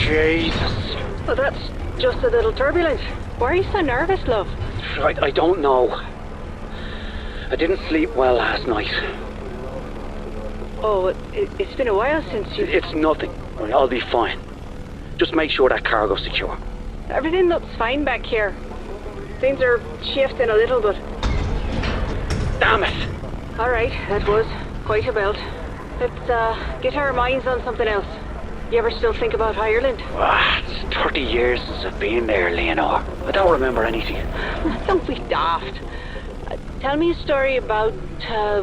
Jesus. Well, that's just a little turbulence. Why are you so nervous, love? I don't know. I didn't sleep well last night. Oh, it's been a while since you... It's nothing. I'll be fine. Just make sure that cargo's secure. Everything looks fine back here. Things are shifting a little, but... Damn it! Alright, that was quite a belt. Let's get our minds on something else. You ever still think about Ireland? It's 30 years since I've been there, Leonor. I don't remember anything. Don't be daft. Tell me a story about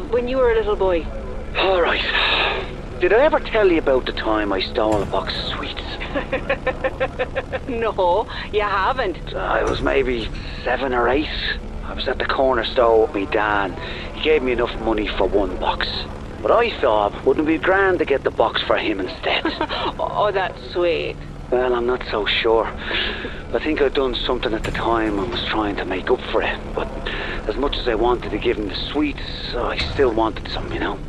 when you were a little boy. All right. Did I ever tell you about the time I stole a box of sweets? No, you haven't. I was maybe 7 or 8. I was at the corner store with me dad. He gave me enough money for 1 box. But I thought, wouldn't it be grand to get the box for him instead? Oh, that's sweet. Well, I'm not so sure. I think I'd done something at the time and was trying to make up for it. But as much as I wanted to give him the sweets, I still wanted some, you know.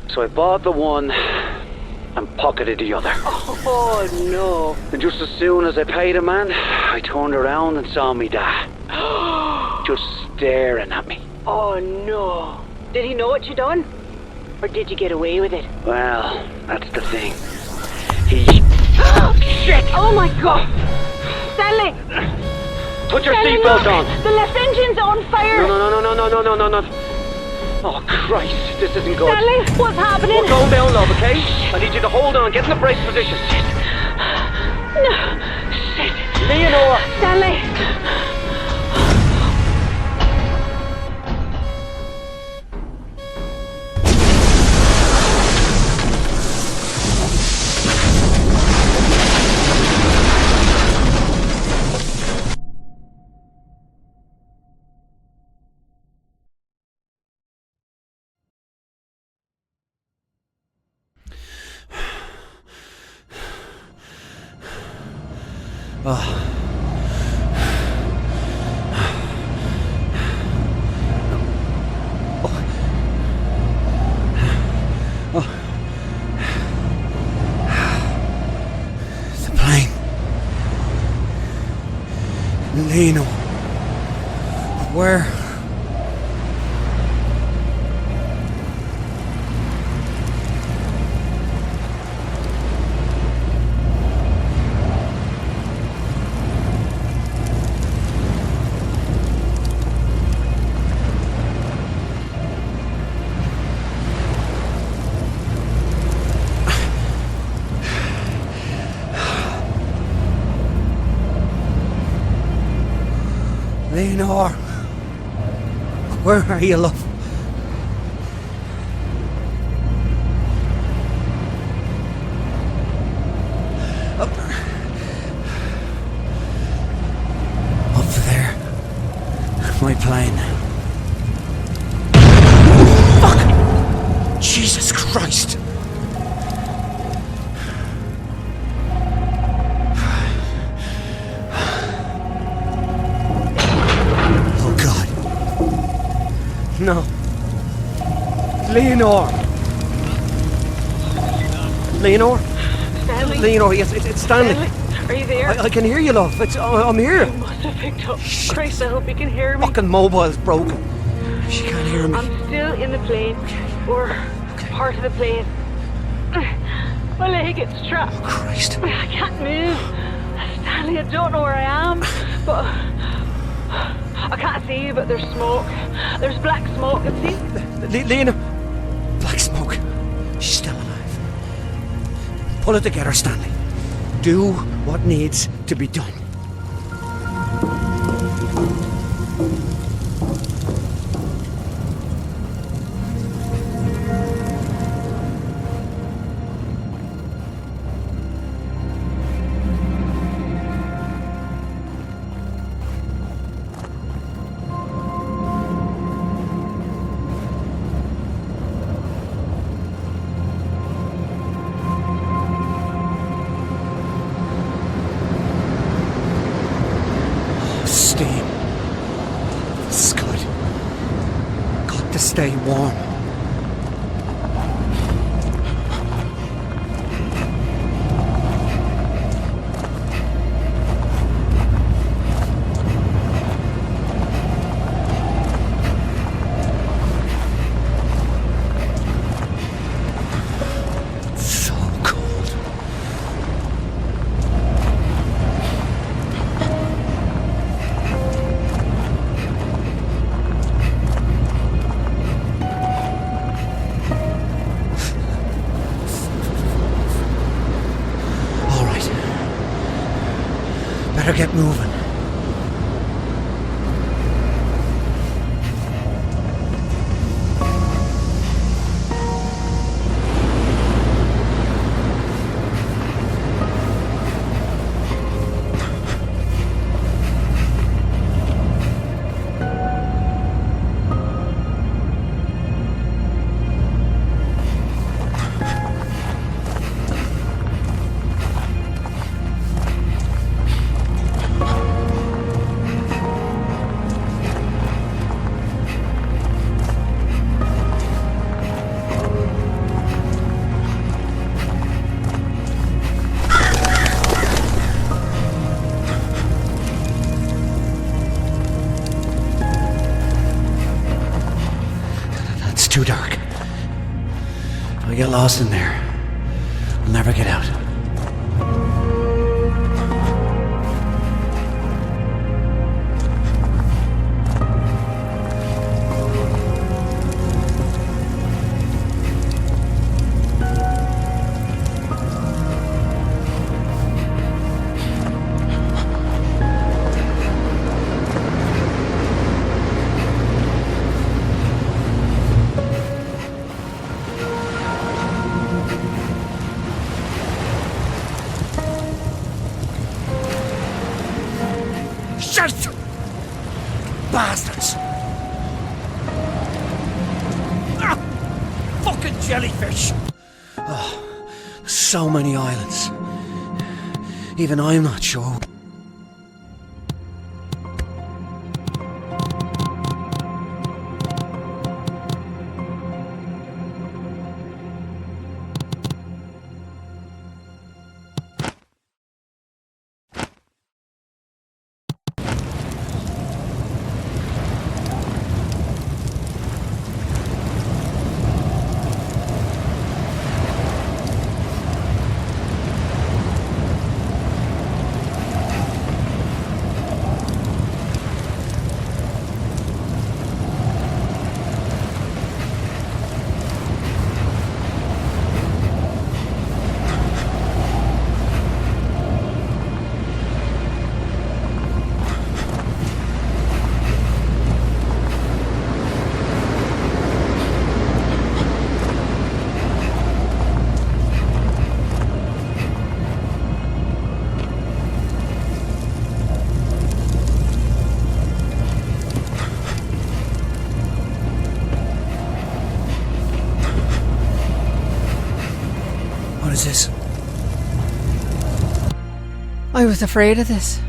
So I bought the one and pocketed the other. Oh, no. And just as soon as I paid the man, I turned around and saw me dad. Just staring at me. Oh, no. Did he know what you done? Or did you get away with it? Well, that's the thing. He... Shit! Oh, my God! Stanley! Put your Stanley, seatbelt on! The left engine's on fire! No. Oh, Christ, this isn't good. Stanley, what's happening? We're going down, love, okay? I need you to hold on, get in the brace position. No. Shit. Leonor! Stanley! The plane. Leno. Where? Leonor, where are you, love? Up there, my plane. Fuck! Jesus Christ! No. Leonor! Leonor? Stanley? Leonor, yes, it's Stanley. Are you there? I can hear you, love. I'm here. You must have picked up. Christ, I hope you can hear me. Fucking mobile's broken. She can't hear me. I'm still in the plane. Or part of the plane. My leg gets trapped. Oh, Christ. I can't move. Stanley, I don't know where I am. But... I can't see you, but there's smoke. There's black smoke, and see? Lena! Black smoke. She's still alive. Pull it together, Stanley. Do what needs to be done. Steam. This is good. Got to stay warm. better get moving. Too dark. If I get lost in there, I'll never get out. Bastards! Ah, fucking jellyfish! Oh, so many islands. Even I'm not sure. What is this? I was afraid of this.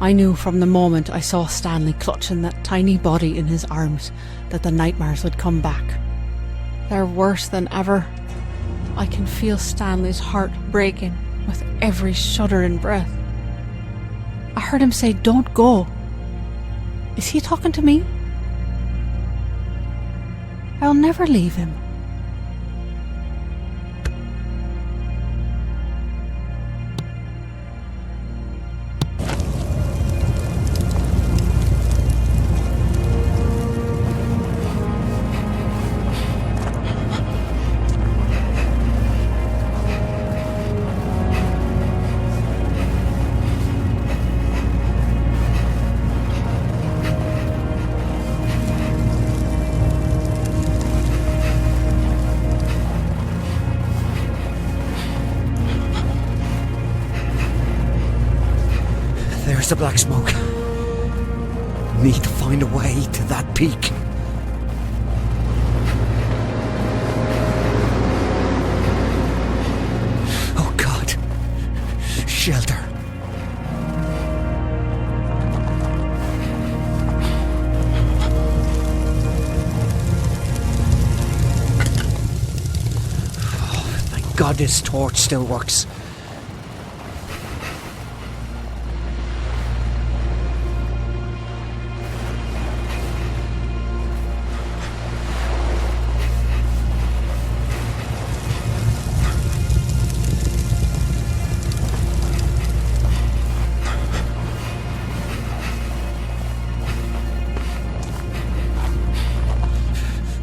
I knew from the moment I saw Stanley clutching that tiny body in his arms that the nightmares would come back. They're worse than ever. I can feel Stanley's heart breaking with every shuddering breath. I heard him say, "Don't go." Is he talking to me? I'll never leave him. There's the black smoke. Need to find a way to that peak. Oh God. Shelter. Oh, thank God this torch still works.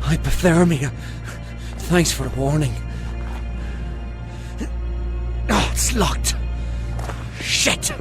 Hypothermia. Thanks for the warning. Oh, it's locked. Shit.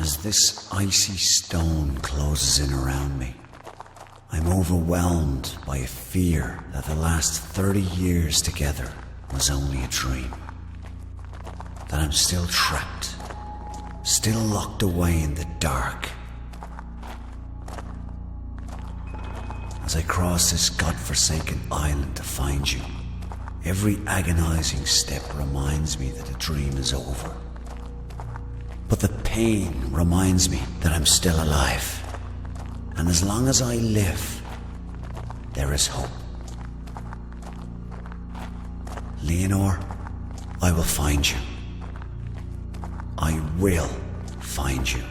As this icy stone closes in around me, I'm overwhelmed by a fear that the last 30 years together was only a dream. That I'm still trapped, still locked away in the dark. As I cross this godforsaken island to find you, every agonizing step reminds me that the dream is over. But the pain reminds me that I'm still alive. And as long as I live, there is hope. Leonor, I will find you. I will find you.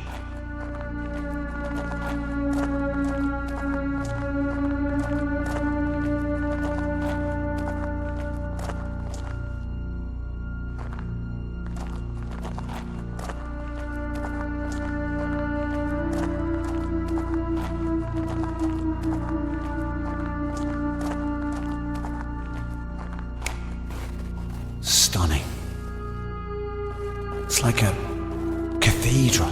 Stunning. It's like a cathedral.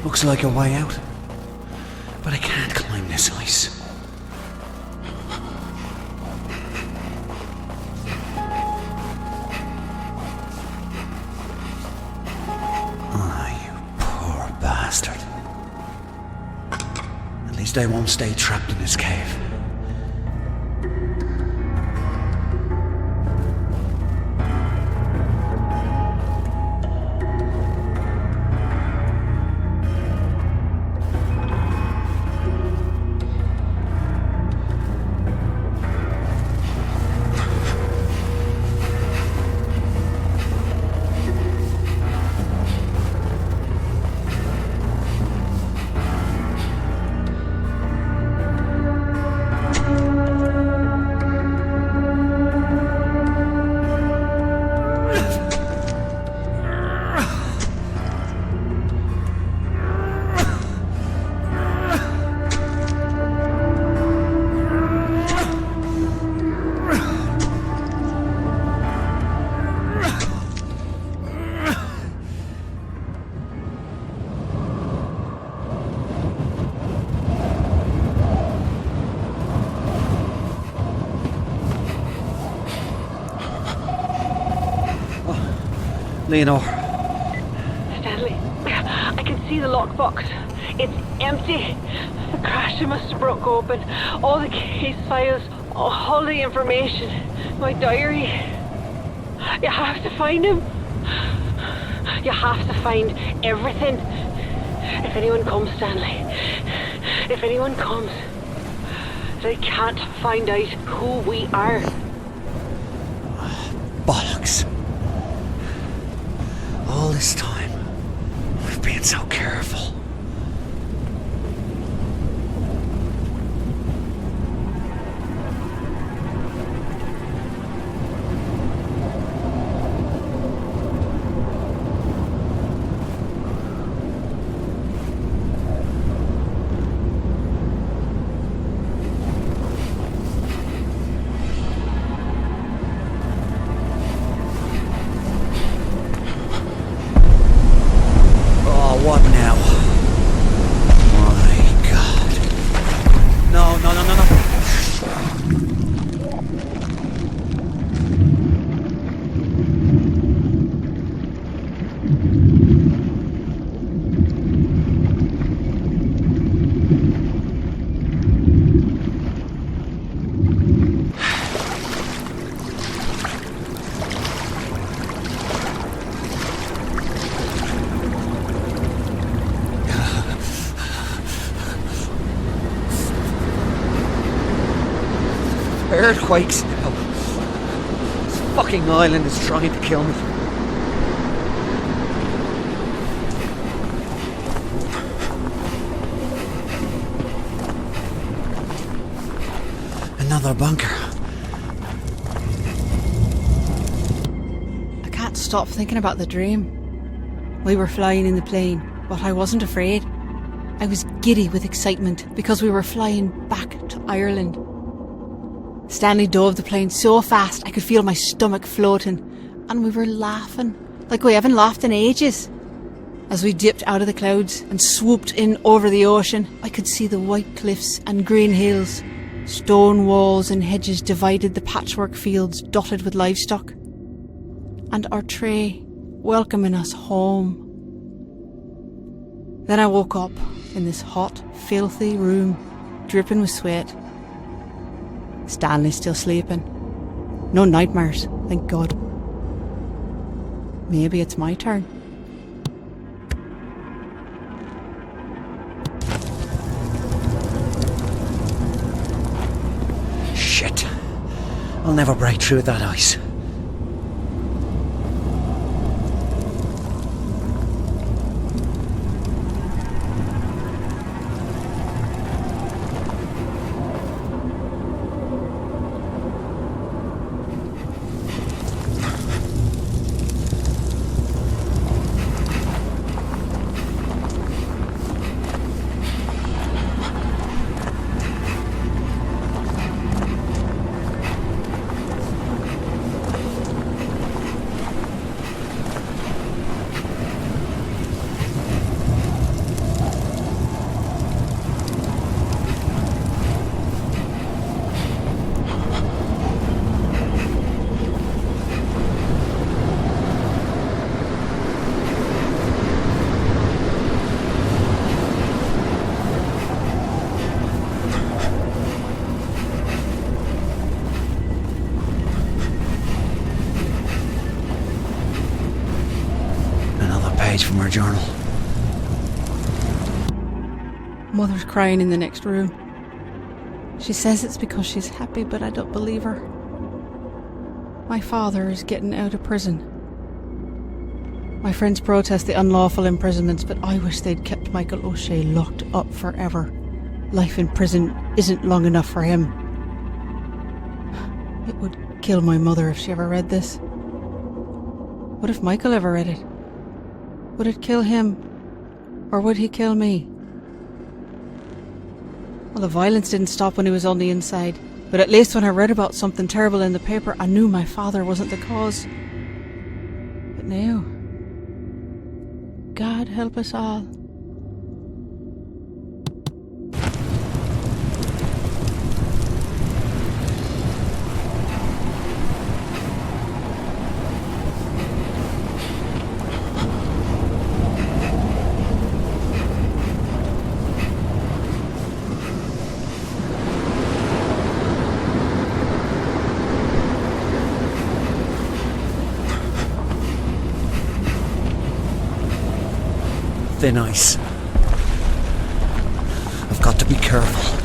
Looks like a way out, but I can't climb this ice. Ah, you poor bastard. At least I won't stay trapped in this cave. Leonor. Stanley, I can see the lockbox. It's empty. The crasher must have broke open. All the case files, all the information. My diary. You have to find him. You have to find everything. If anyone comes, Stanley. If anyone comes, they can't find out who we are. Bollocks. All this time, we've been so careful. What now? My God. No. Earthquakes now. This fucking island is trying to kill me. Another bunker. I can't stop thinking about the dream. We were flying in the plane, but I wasn't afraid. I was giddy with excitement because we were flying back to Ireland. Stanley dove the plane so fast I could feel my stomach floating, and we were laughing like we haven't laughed in ages. As we dipped out of the clouds and swooped in over the ocean, I could see the white cliffs and green hills. Stone walls and hedges divided the patchwork fields dotted with livestock. And our tray welcoming us home. Then I woke up in this hot, filthy room, dripping with sweat. Stanley's still sleeping. No nightmares, thank God. Maybe it's my turn. Shit. I'll never break through that ice. From her journal. Mother's crying in the next room. She says it's because she's happy, but I don't believe her. My father is getting out of prison. My friends protest the unlawful imprisonments, but I wish they'd kept Michael O'Shea locked up forever. Life in prison isn't long enough for him. It would kill my mother if she ever read this. What if Michael ever read it? Would it kill him? Or would he kill me? Well, the violence didn't stop when he was on the inside. But at least when I read about something terrible in the paper, I knew my father wasn't the cause. But now, God help us all. Thin ice. I've got to be careful.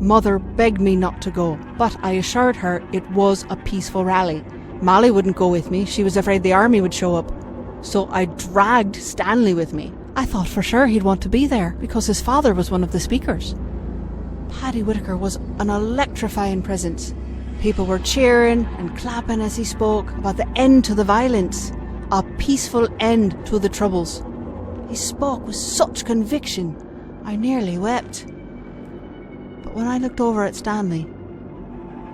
Mother begged me not to go, but I assured her it was a peaceful rally. Molly wouldn't go with me, she was afraid the army would show up. So I dragged Stanley with me. I thought for sure he'd want to be there, because his father was one of the speakers. Paddy Whitaker was an electrifying presence. People were cheering and clapping as he spoke about the end to the violence, a peaceful end to the troubles. He spoke with such conviction, I nearly wept. But when I looked over at Stanley,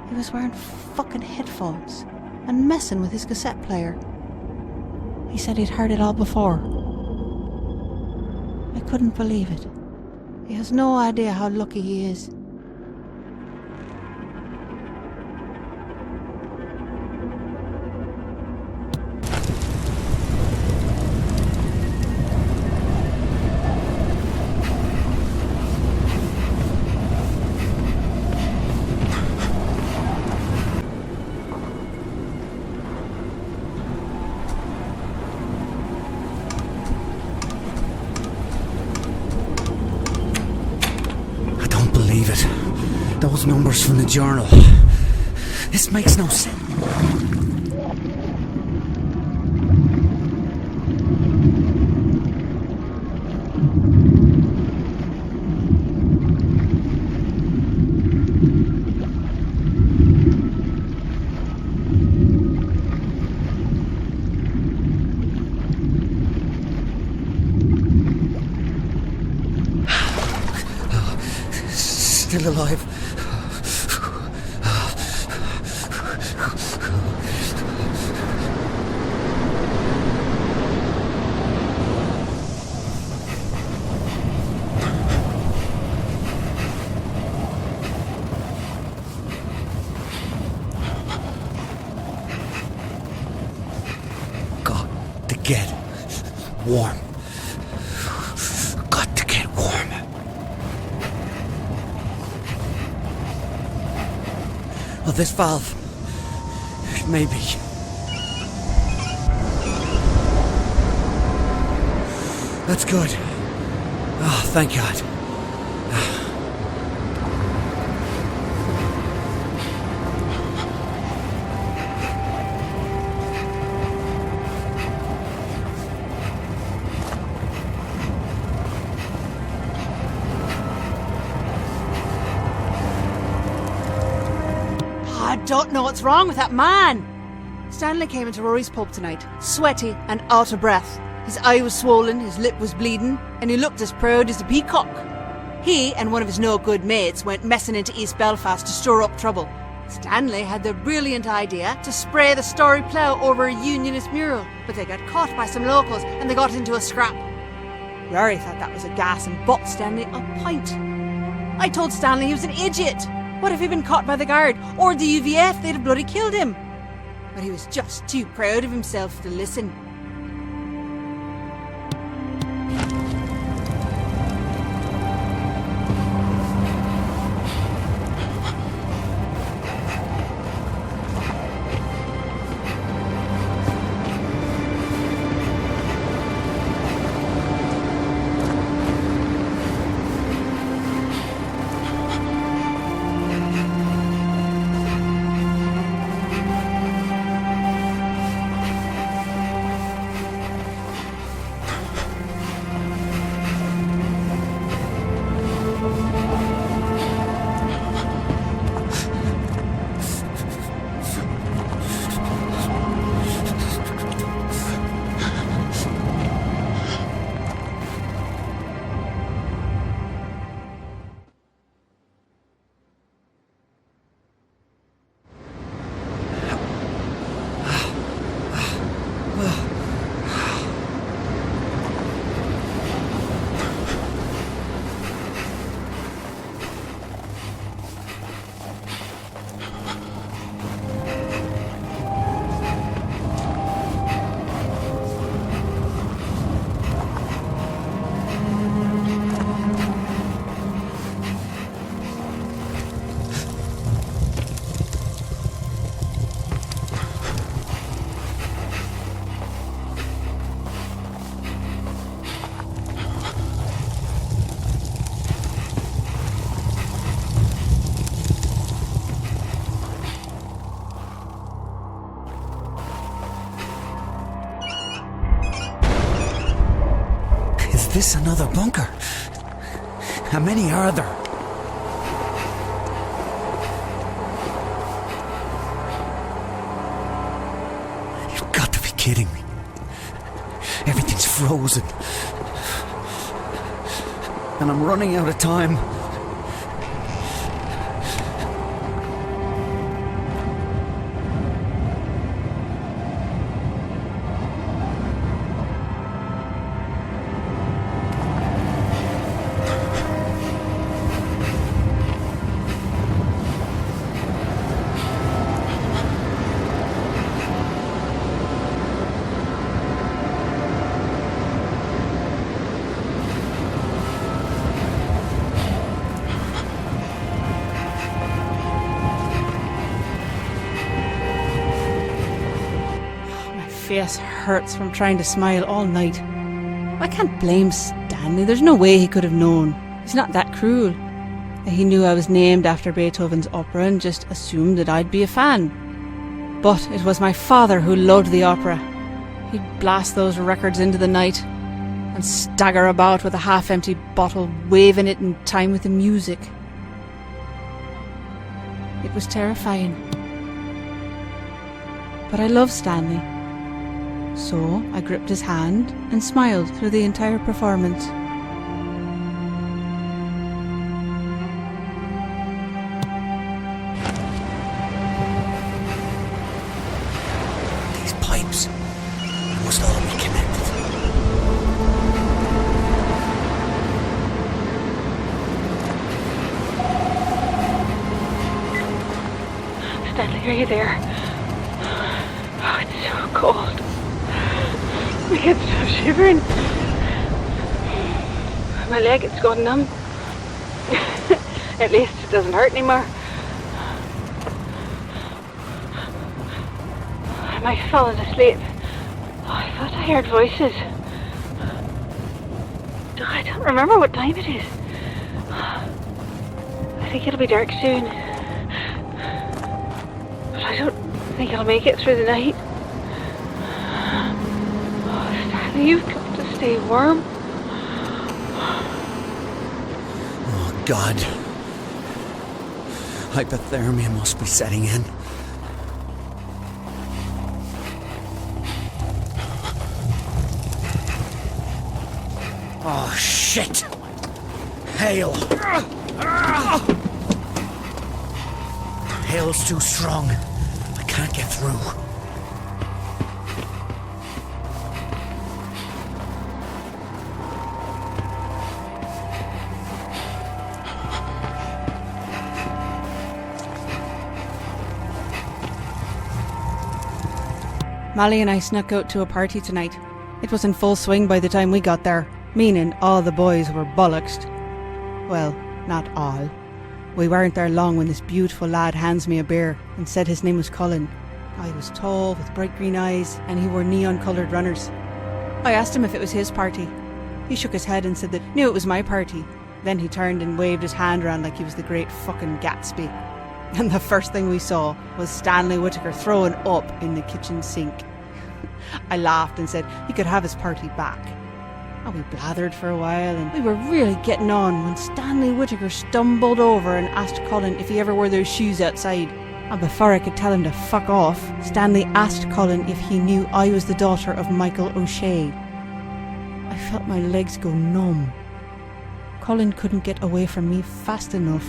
he was wearing fucking headphones and messing with his cassette player. He said he'd heard it all before. I couldn't believe it. He has no idea how lucky he is. Those numbers from the journal. This makes no sense. Still alive. Got to get warm. Got to get warm. Oh, this valve. Maybe. That's good. Oh, thank God. I don't know what's wrong with that man. Stanley came into Rory's pub tonight, sweaty and out of breath. His eye was swollen, his lip was bleeding, and he looked as proud as a peacock. He and one of his no-good mates went messing into East Belfast to stir up trouble. Stanley had the brilliant idea to spray the Story Plough over a unionist mural, but they got caught by some locals and they got into a scrap. Rory thought that was a gas and bought Stanley a pint. I told Stanley he was an idiot. What if he'd been caught by the guard or the UVF? They'd have bloody killed him. But he was just too proud of himself to listen. Is this another bunker? How many are there? You've got to be kidding me. Everything's frozen. And I'm running out of time. Face hurts from trying to smile all night. I can't blame Stanley. There's no way he could have known. He's not that cruel. He knew I was named after Beethoven's opera and just assumed that I'd be a fan. But it was my father who loved the opera. He'd blast those records into the night and stagger about with a half-empty bottle, waving it in time with the music. It was terrifying. But I loved Stanley. So I gripped his hand and smiled through the entire performance. These pipes, they must all be connected. Stanley, are you there? Oh, it's so cold. I can't stop shivering. My leg, it's gone numb. At least it doesn't hurt anymore. I might have fallen asleep. Oh, I thought I heard voices. I don't remember what time it is. I think it'll be dark soon. But I don't think I'll make it through the night. You've got to stay warm. Oh, God. Hypothermia must be setting in. Oh, shit! Hail! Hail's too strong. I can't get through. Molly and I snuck out to a party tonight. It was in full swing by the time we got there, meaning all the boys were bollocksed. Well, not all. We weren't there long when this beautiful lad hands me a beer and said his name was Colin. He was tall, with bright green eyes, and he wore neon-coloured runners. I asked him if it was his party. He shook his head and said that knew it was my party. Then he turned and waved his hand around like he was the great fucking Gatsby. And the first thing we saw was Stanley Whittaker throwing up in the kitchen sink. I laughed and said he could have his party back. And we blathered for a while and we were really getting on when Stanley Whittaker stumbled over and asked Colin if he ever wore those shoes outside. And before I could tell him to fuck off, Stanley asked Colin if he knew I was the daughter of Michael O'Shea. I felt my legs go numb. Colin couldn't get away from me fast enough.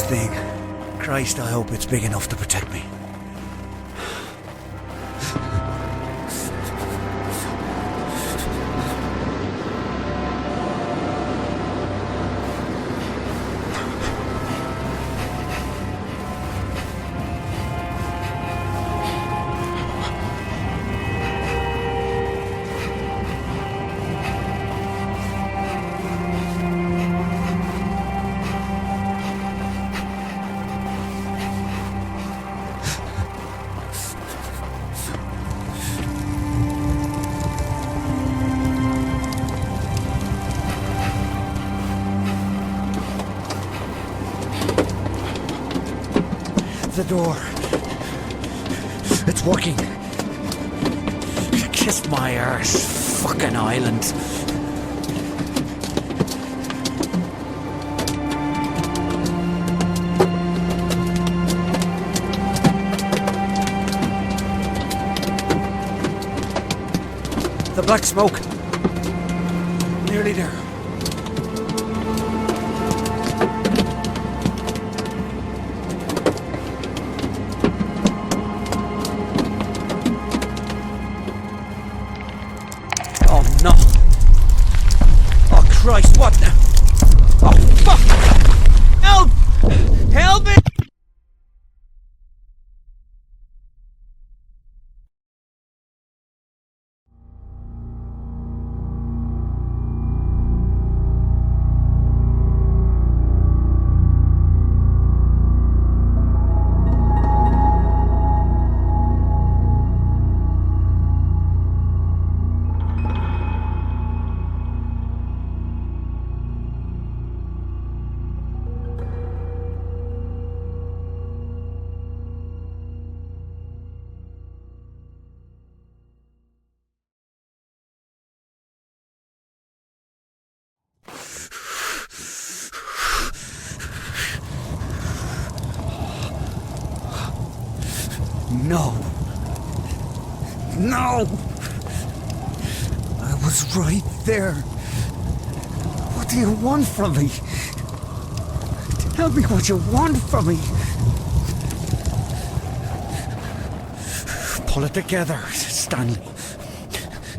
thing. Christ, I hope it's big enough to protect me. The door. It's working. Kiss my arse. Fucking island. The black smoke. Nearly there. No. Oh, Christ, what the? Oh, fuck! Help! Help me! No. No! I was right there. What do you want from me? Tell me what you want from me. Pull it together, Stanley.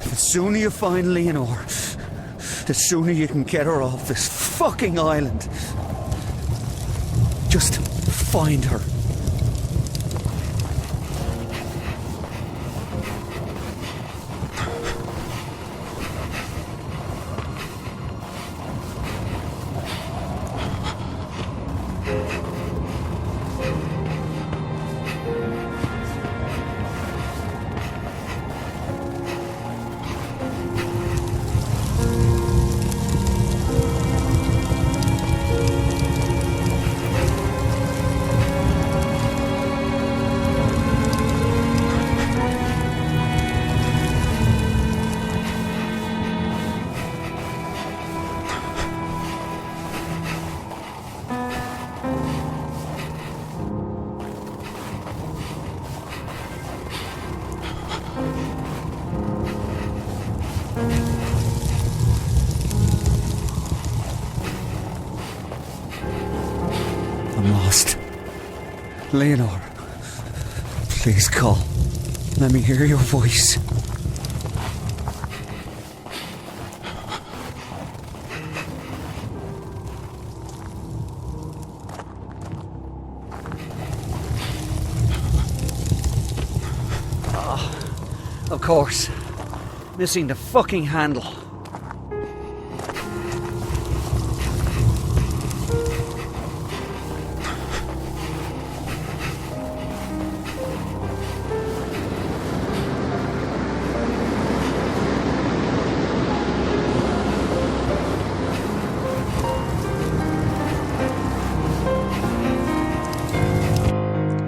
The sooner you find Leonore, the sooner you can get her off this fucking island. Just find her. I'm lost. Leonore, please call. Let me hear your voice. Of course. Missing the fucking handle.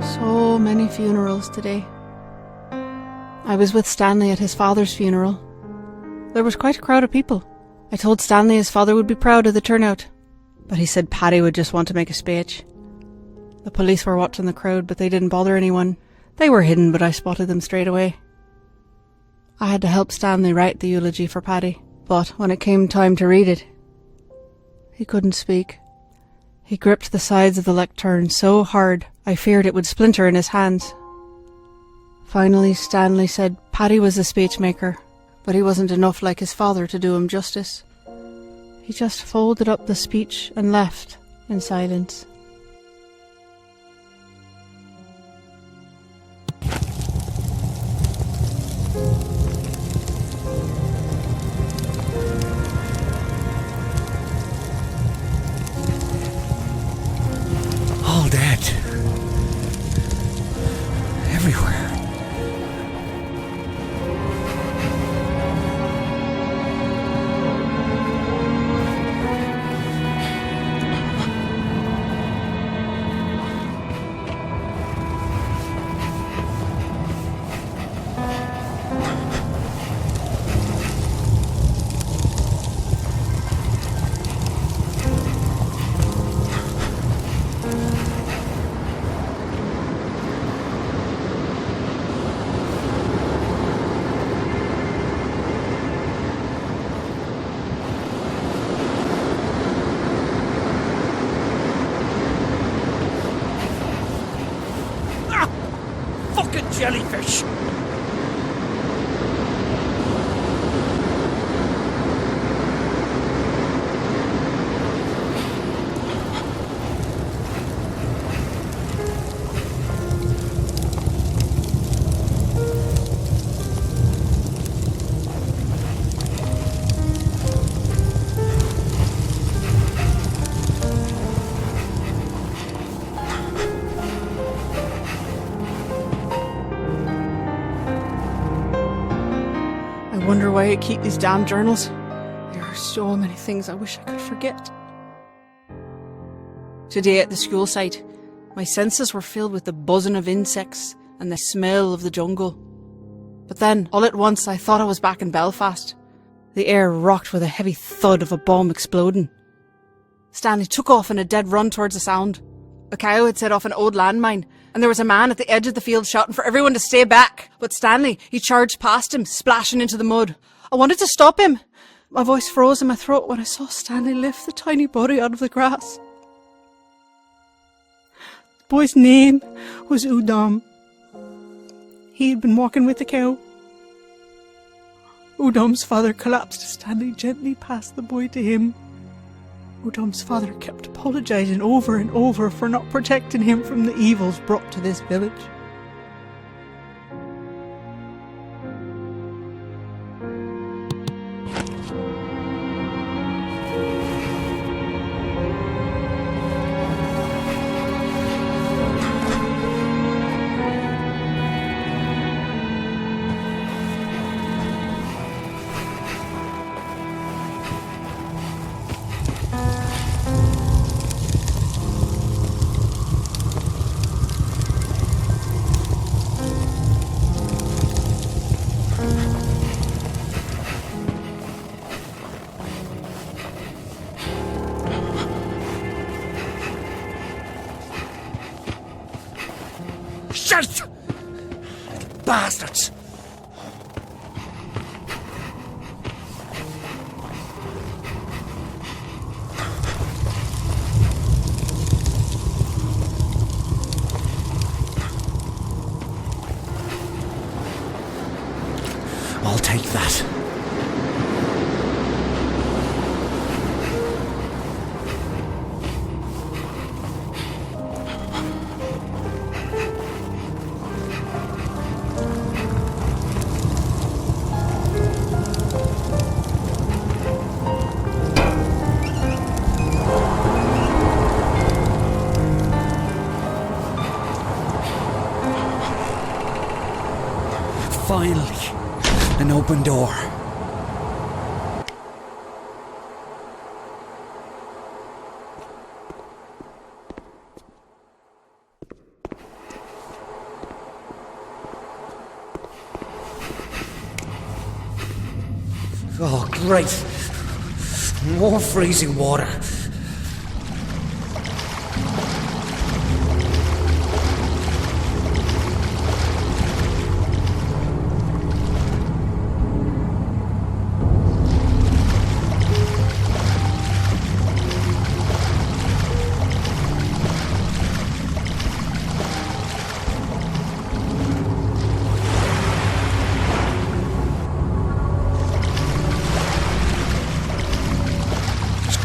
So many funerals today. I was with Stanley at his father's funeral. There was quite a crowd of people. I told Stanley his father would be proud of the turnout, but he said Paddy would just want to make a speech. The police were watching the crowd, but they didn't bother anyone. They were hidden, but I spotted them straight away. I had to help Stanley write the eulogy for Paddy, but when it came time to read it, he couldn't speak. He gripped the sides of the lectern so hard I feared it would splinter in his hands. Finally Stanley said Paddy was the speechmaker, but he wasn't enough like his father to do him justice. He just folded up the speech and left in silence. All dead. Everywhere. Jellyfish! I wonder why I keep these damn journals. There are so many things I wish I could forget. Today at the school site, my senses were filled with the buzzing of insects and the smell of the jungle. But then, all at once, I thought I was back in Belfast. The air rocked with a heavy thud of a bomb exploding. Stanley took off in a dead run towards the sound. A cow had set off an old landmine, and there was a man at the edge of the field shouting for everyone to stay back. But Stanley, he charged past him, splashing into the mud. I wanted to stop him. My voice froze in my throat when I saw Stanley lift the tiny body out of the grass. The boy's name was Udom. He had been walking with the cow. Udom's father collapsed as Stanley gently passed the boy to him. Udom's father kept apologising over and over for not protecting him from the evils brought to this village. Shit! Bastards! I'll take that. Finally, an open door. Oh, great. More freezing water.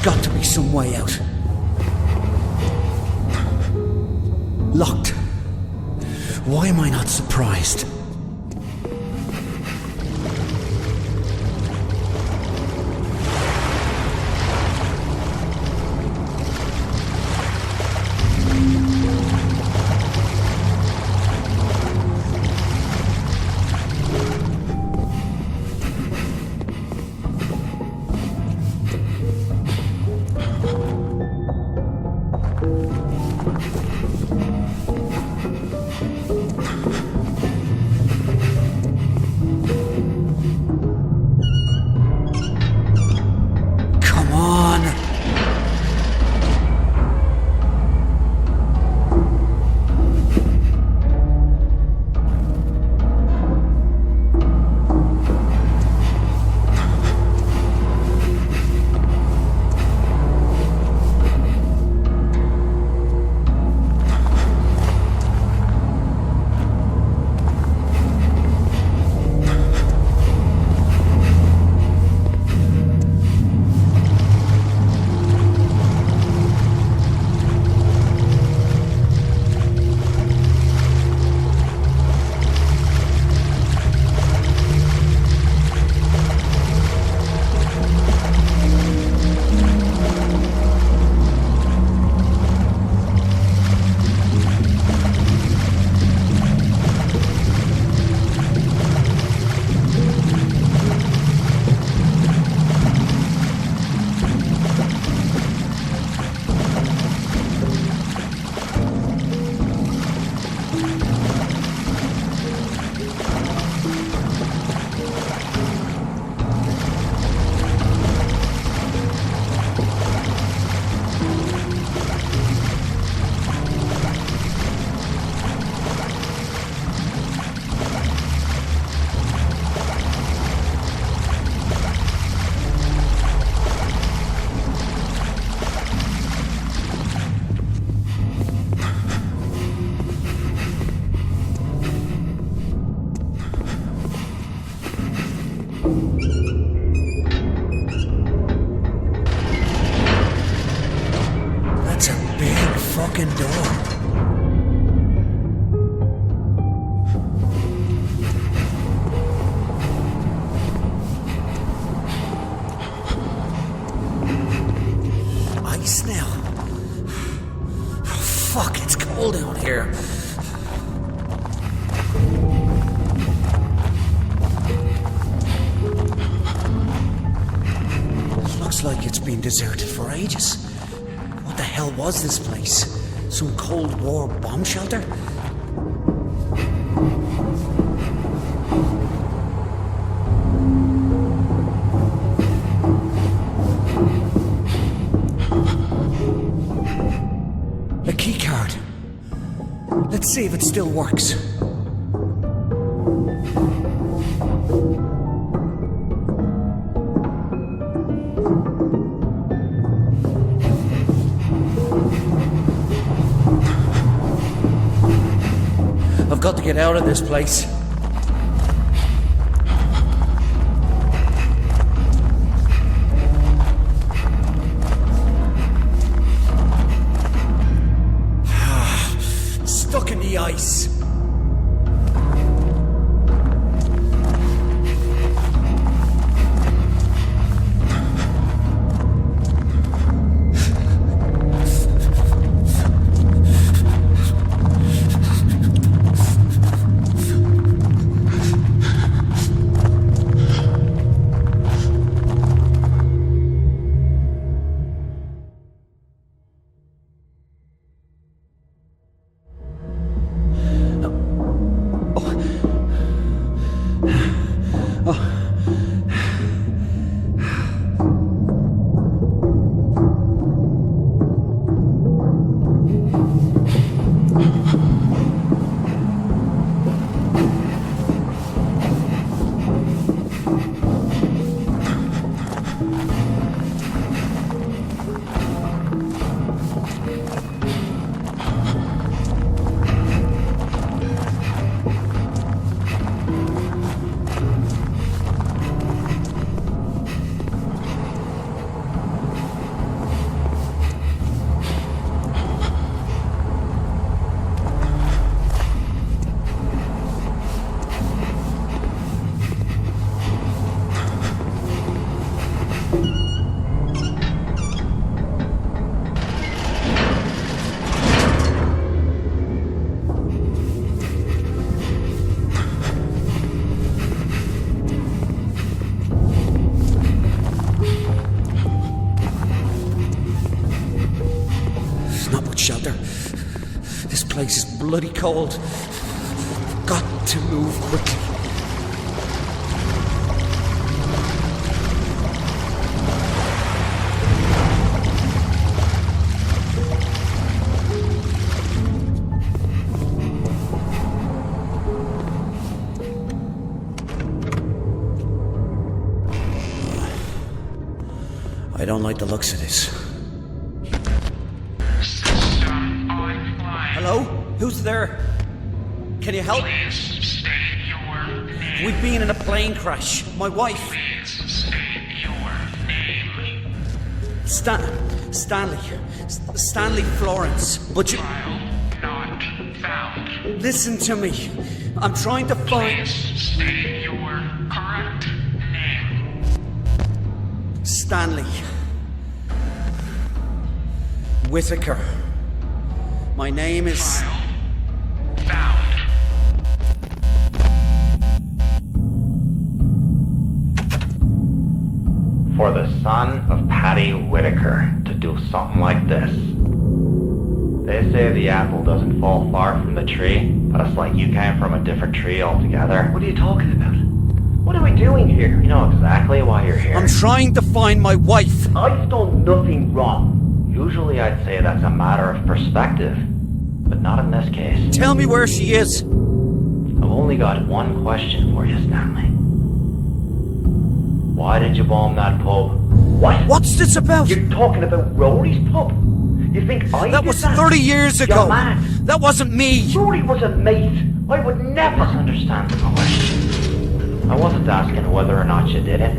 got to be some way out. Locked. Why am I not surprised? fucking door. Ice now. Oh, fuck, it's cold down here. Looks like it's been deserted for ages. What the hell was this place? Some Cold War bomb shelter? A key card. Let's see if it still works. I've got to get out of this place. Stuck in the ice. place is bloody cold. Got to move quickly. I don't like the looks of this. System online. Hello? Who's there? Can you help? Please state your name. We've been in a plane crash. My wife. Please state your name. Stanley. Stanley Florence. But you... File not found. Listen to me. I'm trying to find... Please state your correct name. Stanley Whitaker. My name is... File found. For the son of Paddy Whitaker to do something like this. They say the apple doesn't fall far from the tree, but it's like you came from a different tree altogether. What are you talking about? What are we doing here? You know exactly why you're here. I'm trying to find my wife. I've done nothing wrong. Usually I'd say that's a matter of perspective, but not in this case. Tell me where she is. I've only got one question for you, Stanley. Why did you bomb that pub? What? What's this about? You're talking about Rory's pub? You think I That did was that? 30 years ago. You're mad. That wasn't me. Rory was a mate. I would never... Misunderstand the question. I wasn't asking whether or not you did it.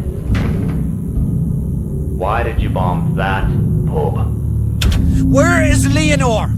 Why did you bomb that pub? Where is Leonore?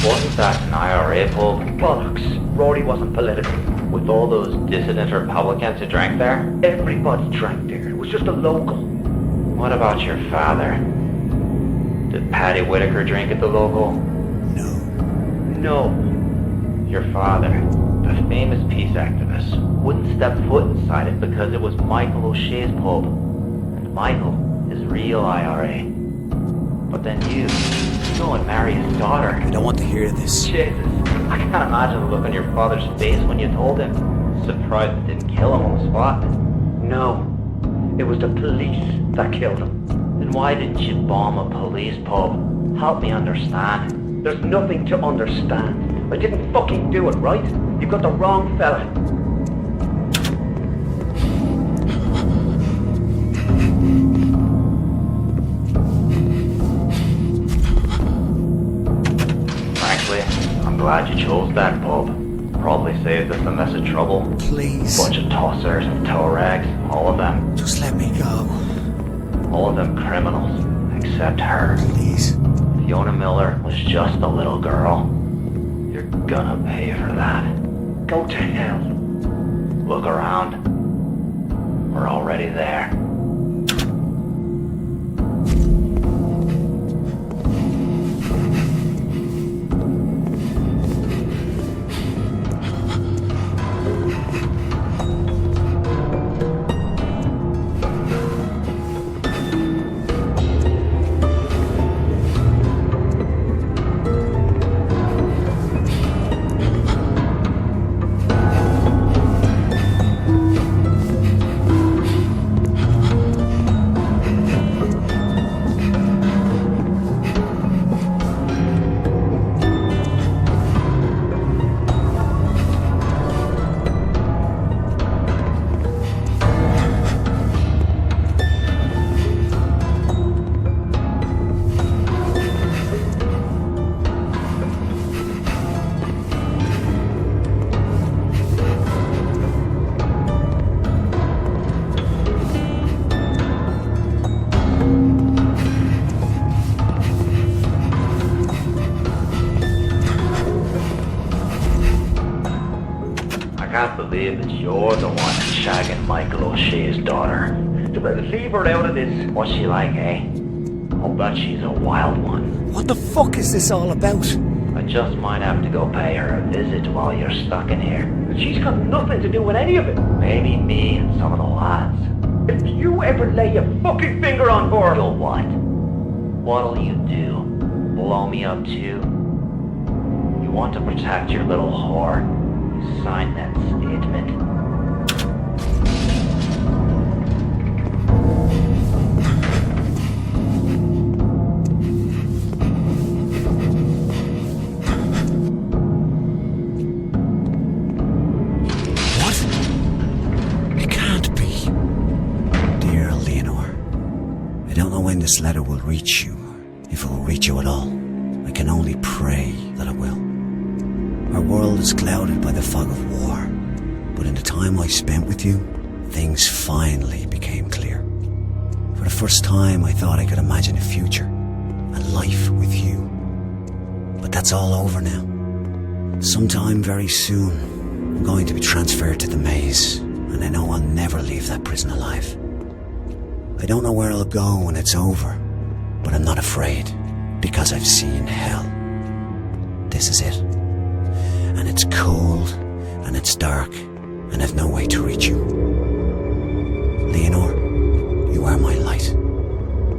Wasn't that an IRA pub? Bollocks. Rory wasn't political. With all those dissident Republicans who drank there? Everybody drank there. It was just a local. What about your father? Did Paddy Whitaker drink at the local? No. No. Your father, the famous peace activist, wouldn't step foot inside it because it was Michael O'Shea's pub. And Michael is real IRA. But then you go and marry his daughter. I don't want to hear this. Jesus, I can't imagine the look on your father's face when you told him. Surprised it didn't kill him on the spot. No. It was the police that killed him. Then why didn't you bomb a police pub? Help me understand. There's nothing to understand. I didn't fucking do it, right? You've got the wrong fella. Frankly, I'm glad you chose that pub. Probably saved us a mess of trouble. Please. Bunch of tossers and tow rags, all of them. Just let me go. All of them criminals, except her. Please. Fiona Miller was just a little girl. You're gonna pay for that. Go to hell. Look around. We're already there. believe that you're the one shagging Michael O'Shea's daughter. Leave her out of this. What's she like, eh? I'll bet she's a wild one. What the fuck is this all about? I just might have to go pay her a visit while you're stuck in here. She's got nothing to do with any of it. Maybe me and some of the lads. If you ever lay a fucking finger on her... You'll what? What'll you do? Blow me up too? You want to protect your little whore? You signed that statement. This letter will reach you, if it will reach you at all. I can only pray that it will. Our world is clouded by the fog of war, but in the time I spent with you, things finally became clear. For the first time, I thought I could imagine a future, a life with you. But that's all over now. Sometime very soon, I'm going to be transferred to the maze, and I know I'll never leave that prison alive. I don't know where I'll go when it's over, but I'm not afraid, because I've seen hell. This is it. And it's cold, and it's dark, and I've no way to reach you. Leonor, you are my light,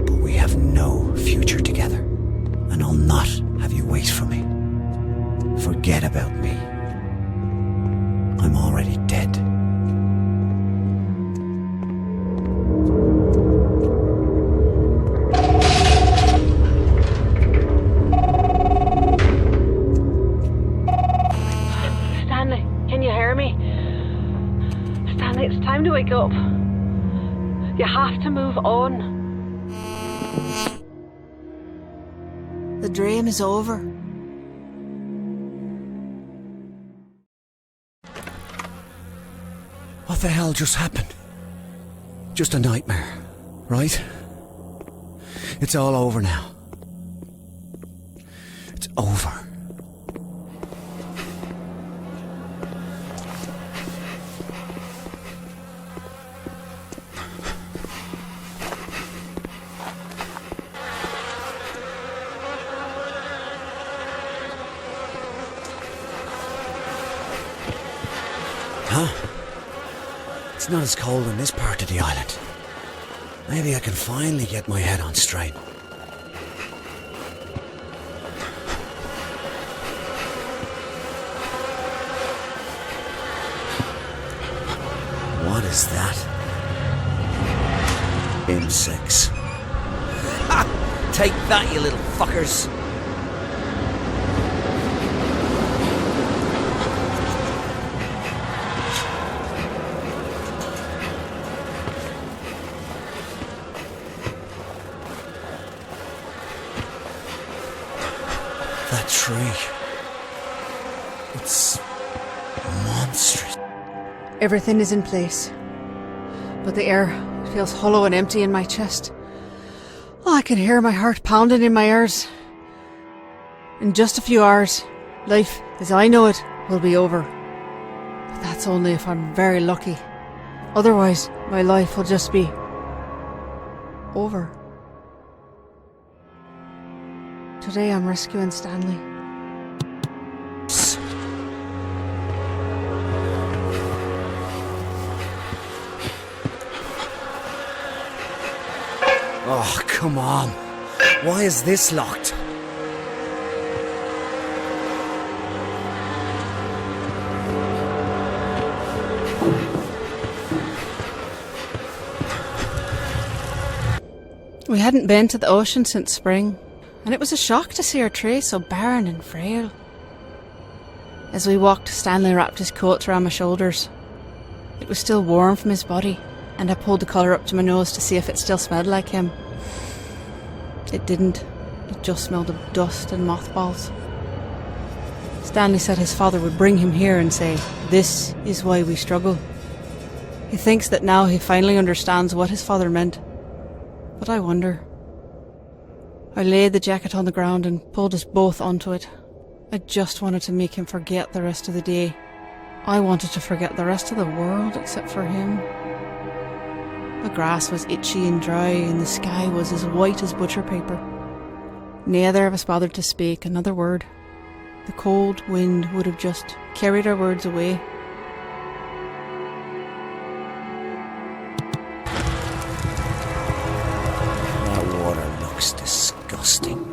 but we have no future together, and I'll not have you wait for me. Forget about me. I'm already dead. It's time to wake up. You have to move on. The dream is over. What the hell just happened? Just a nightmare, right? It's all over now. It's over. Huh? It's not as cold in this part of the island. Maybe I can finally get my head on straight. What is that? Insects. Ha! Take that, you little fuckers. That tree. It's monstrous. Everything is in place, but the air feels hollow and empty in my chest. Oh, I can hear my heart pounding in my ears. In just a few hours, life as I know it will be over. But that's only if I'm very lucky. Otherwise, my life will just be over. Today I'm rescuing Stanley. Oh, come on. Why is this locked? We hadn't been to the ocean since spring, and it was a shock to see our tray so barren and frail. As we walked, Stanley wrapped his coat around my shoulders. It was still warm from his body, and I pulled the collar up to my nose to see if it still smelled like him. It didn't. It just smelled of dust and mothballs. Stanley said his father would bring him here and say, "This is why we struggle." He thinks that now he finally understands what his father meant. But I wonder. I laid the jacket on the ground and pulled us both onto it. I just wanted to make him forget the rest of the day. I wanted to forget the rest of the world except for him. The grass was itchy and dry, and the sky was as white as butcher paper. Neither of us bothered to speak another word. The cold wind would have just carried our words away. That water looks disgusting.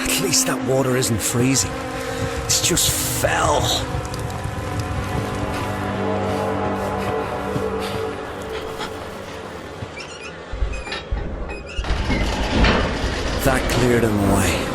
At least that water isn't freezing. It's just foul. That cleared him away.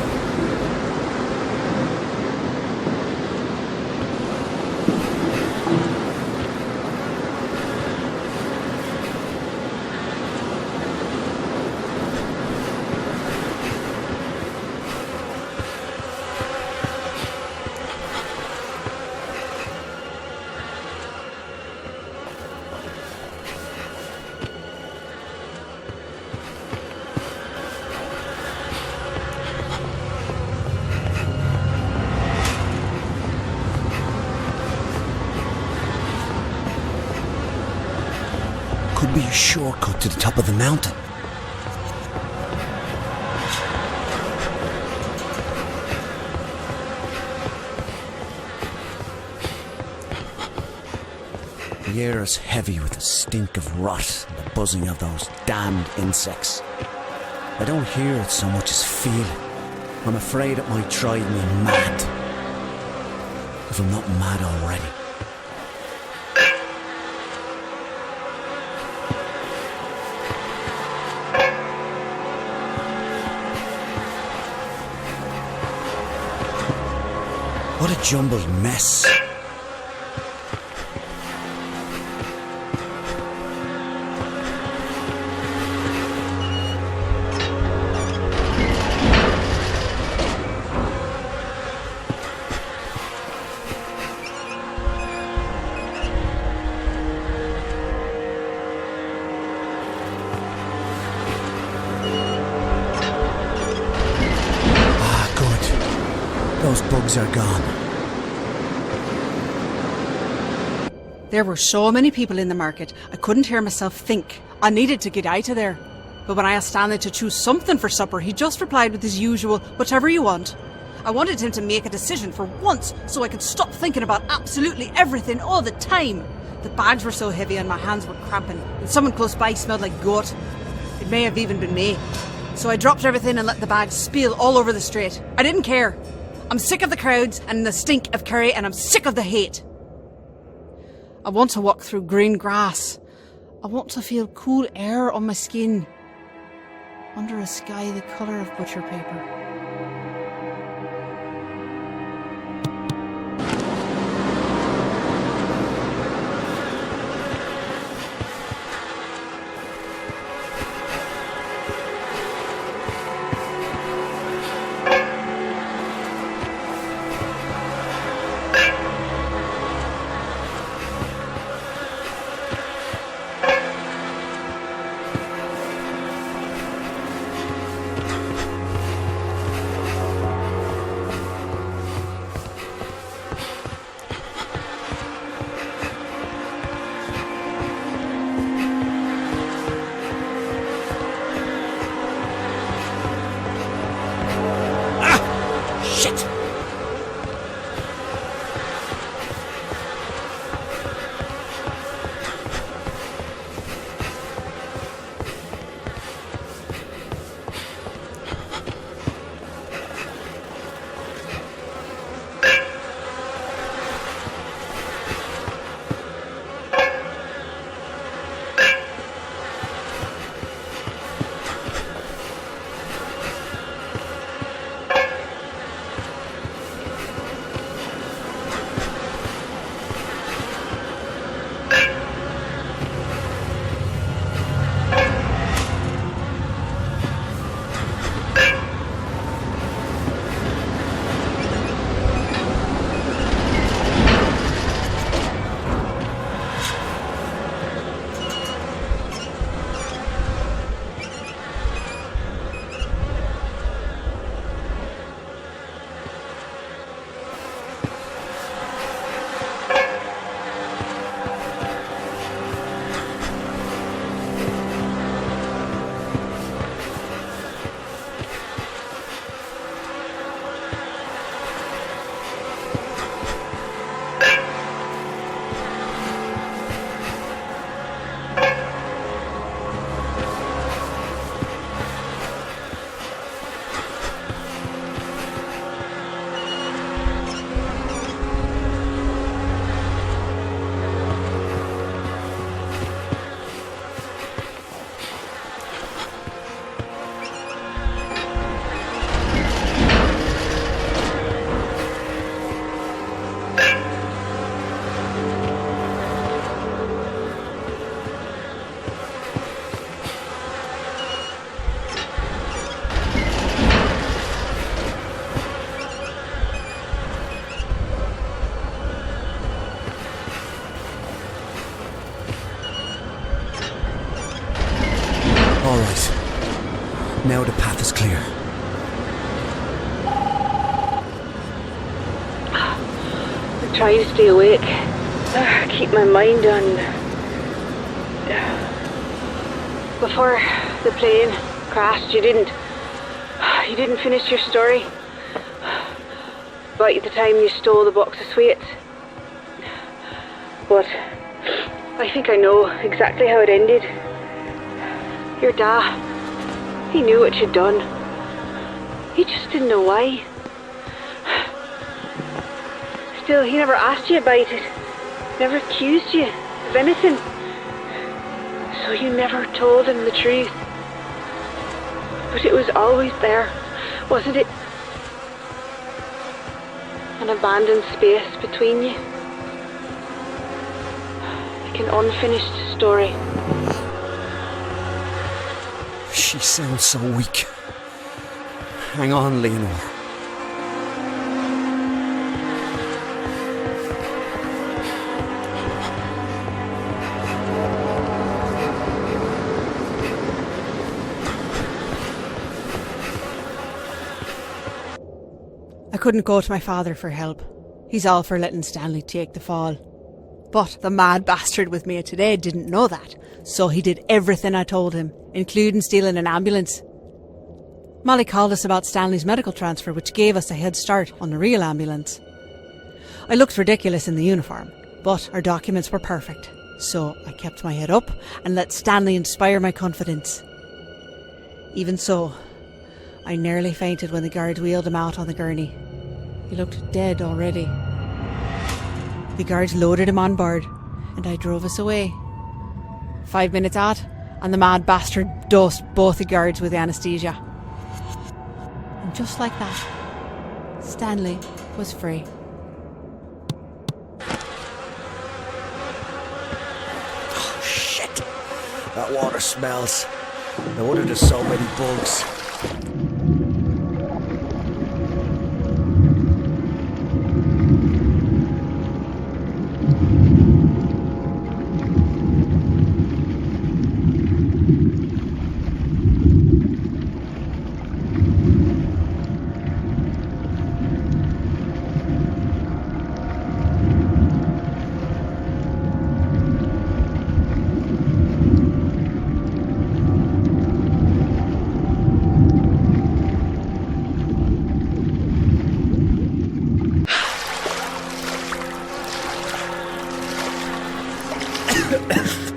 Could be a shortcut to the top of the mountain. The air is heavy with the stink of rot and the buzzing of those damned insects. I don't hear it so much as feel it. I'm afraid it might drive me mad. If I'm not mad already. What a jumbled mess. Ah, good. Those bugs are gone. There were so many people in the market, I couldn't hear myself think. I needed to get out of there. But when I asked Stanley to choose something for supper, he just replied with his usual, whatever you want. I wanted him to make a decision for once, so I could stop thinking about absolutely everything all the time. The bags were so heavy and my hands were cramping, and someone close by smelled like goat. It may have even been me. So I dropped everything and let the bags spill all over the street. I didn't care. I'm sick of the crowds and the stink of curry, and I'm sick of the hate. I want to walk through green grass. I want to feel cool air on my skin. Under a sky the colour of butcher paper. Now the path is clear. I try to stay awake. Keep my mind on... Before the plane crashed, you didn't finish your story about the time you stole the box of sweets. But I think I know exactly how it ended. Your dad, he knew what you'd done. He just didn't know why. Still, he never asked you about it. Never accused you of anything. So you never told him the truth. But it was always there, wasn't it? An abandoned space between you. Like an unfinished story. She sounds so weak. Hang on, Leonor. I couldn't go to my father for help. He's all for letting Stanley take the fall. But the mad bastard with me today didn't know that, so he did everything I told him, including stealing an ambulance. Molly called us about Stanley's medical transfer, which gave us a head start on the real ambulance. I looked ridiculous in the uniform, but our documents were perfect, so I kept my head up and let Stanley inspire my confidence. Even so, I nearly fainted when the guards wheeled him out on the gurney. He looked dead already. The guards loaded him on board, and I drove us away. 5 minutes out, and the mad bastard dosed both the guards with anaesthesia. And just like that, Stanley was free. Oh, shit! That water smells. No wonder there's so many bugs.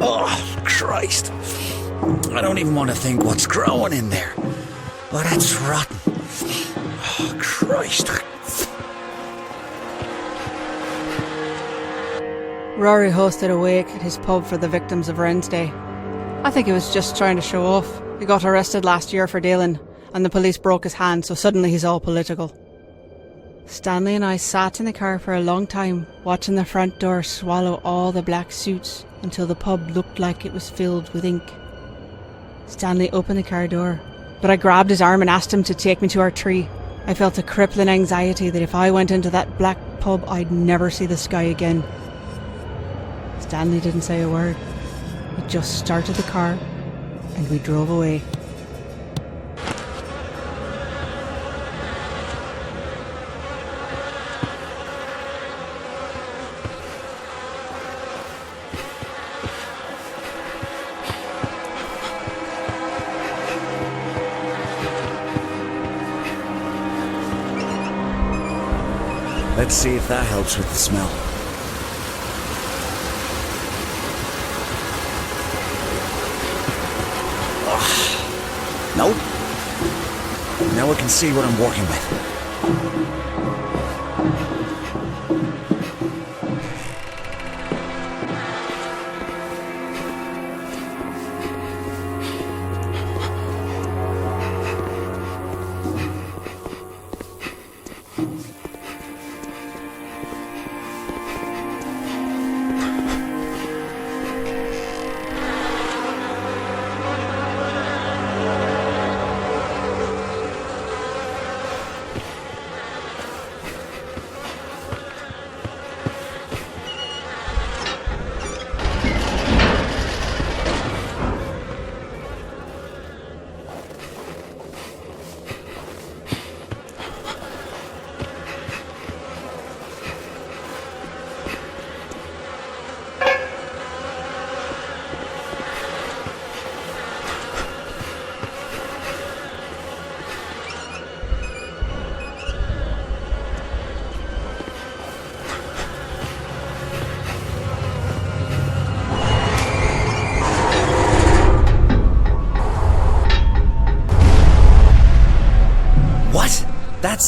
Oh, Christ. I don't even want to think what's growing in there. Oh, that's rotten. Oh, Christ. Rory hosted a wake at his pub for the victims of Wednesday. I think he was just trying to show off. He got arrested last year for dealing, and the police broke his hand, so suddenly he's all political. Stanley and I sat in the car for a long time, watching the front door swallow all the black suits until the pub looked like it was filled with ink. Stanley opened the car door, but I grabbed his arm and asked him to take me to our tree. I felt a crippling anxiety that if I went into that black pub, I'd never see the sky again. Stanley didn't say a word. He just started the car, and we drove away. Let's see if that helps with the smell. Oh, nope. Now I can see what I'm working with.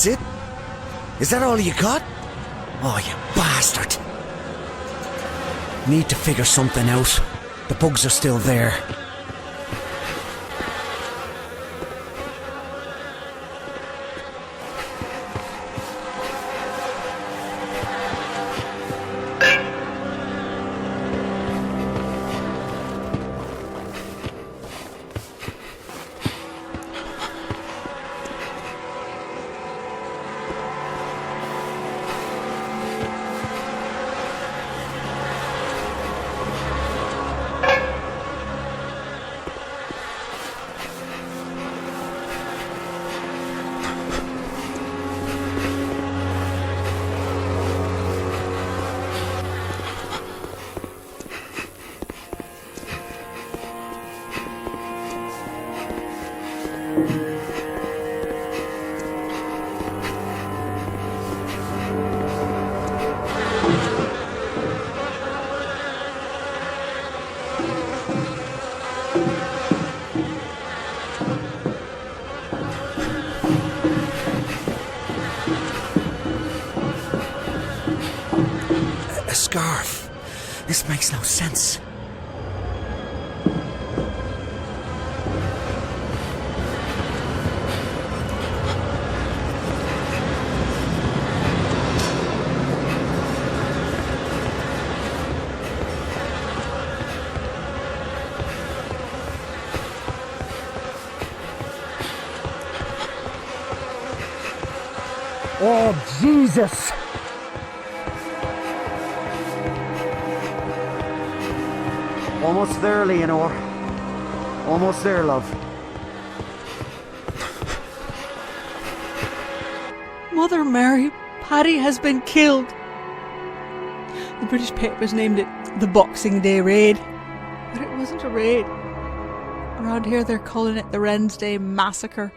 That's it? Is that all you got? Oh, you bastard. Need to figure something out. The bugs are still there. A scarf. This makes no sense. Oh, Jesus! Almost there, Leonore. Almost there, love. Mother Mary, Paddy has been killed. The British papers named it the Boxing Day Raid, but it wasn't a raid. Around here they're calling it the Wren's Day Massacre.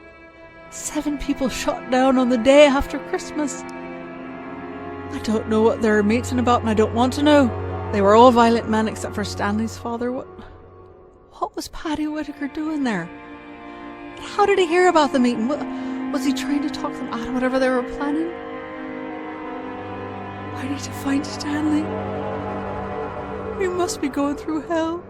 7 people shot down on the day after Christmas. I don't know what they're meeting about, and I don't want to know. They were all violent men except for Stanley's father. What was Paddy Whitaker doing there? How did he hear about the meeting? Was he trying to talk them out of whatever they were planning? I need to find Stanley. He must be going through hell.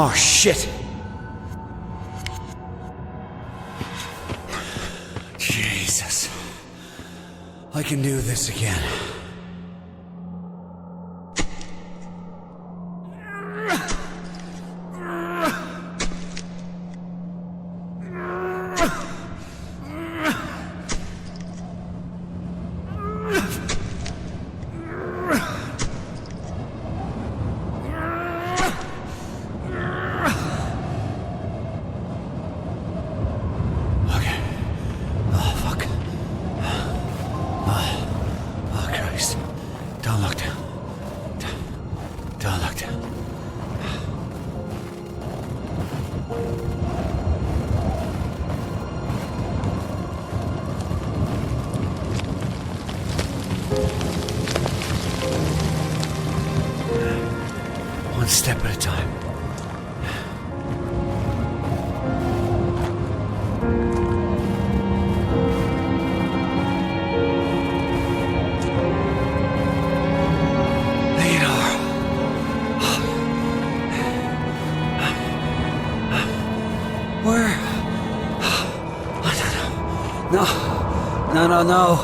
Oh, shit! Jesus. I can do this again. One step at a time. Where? No.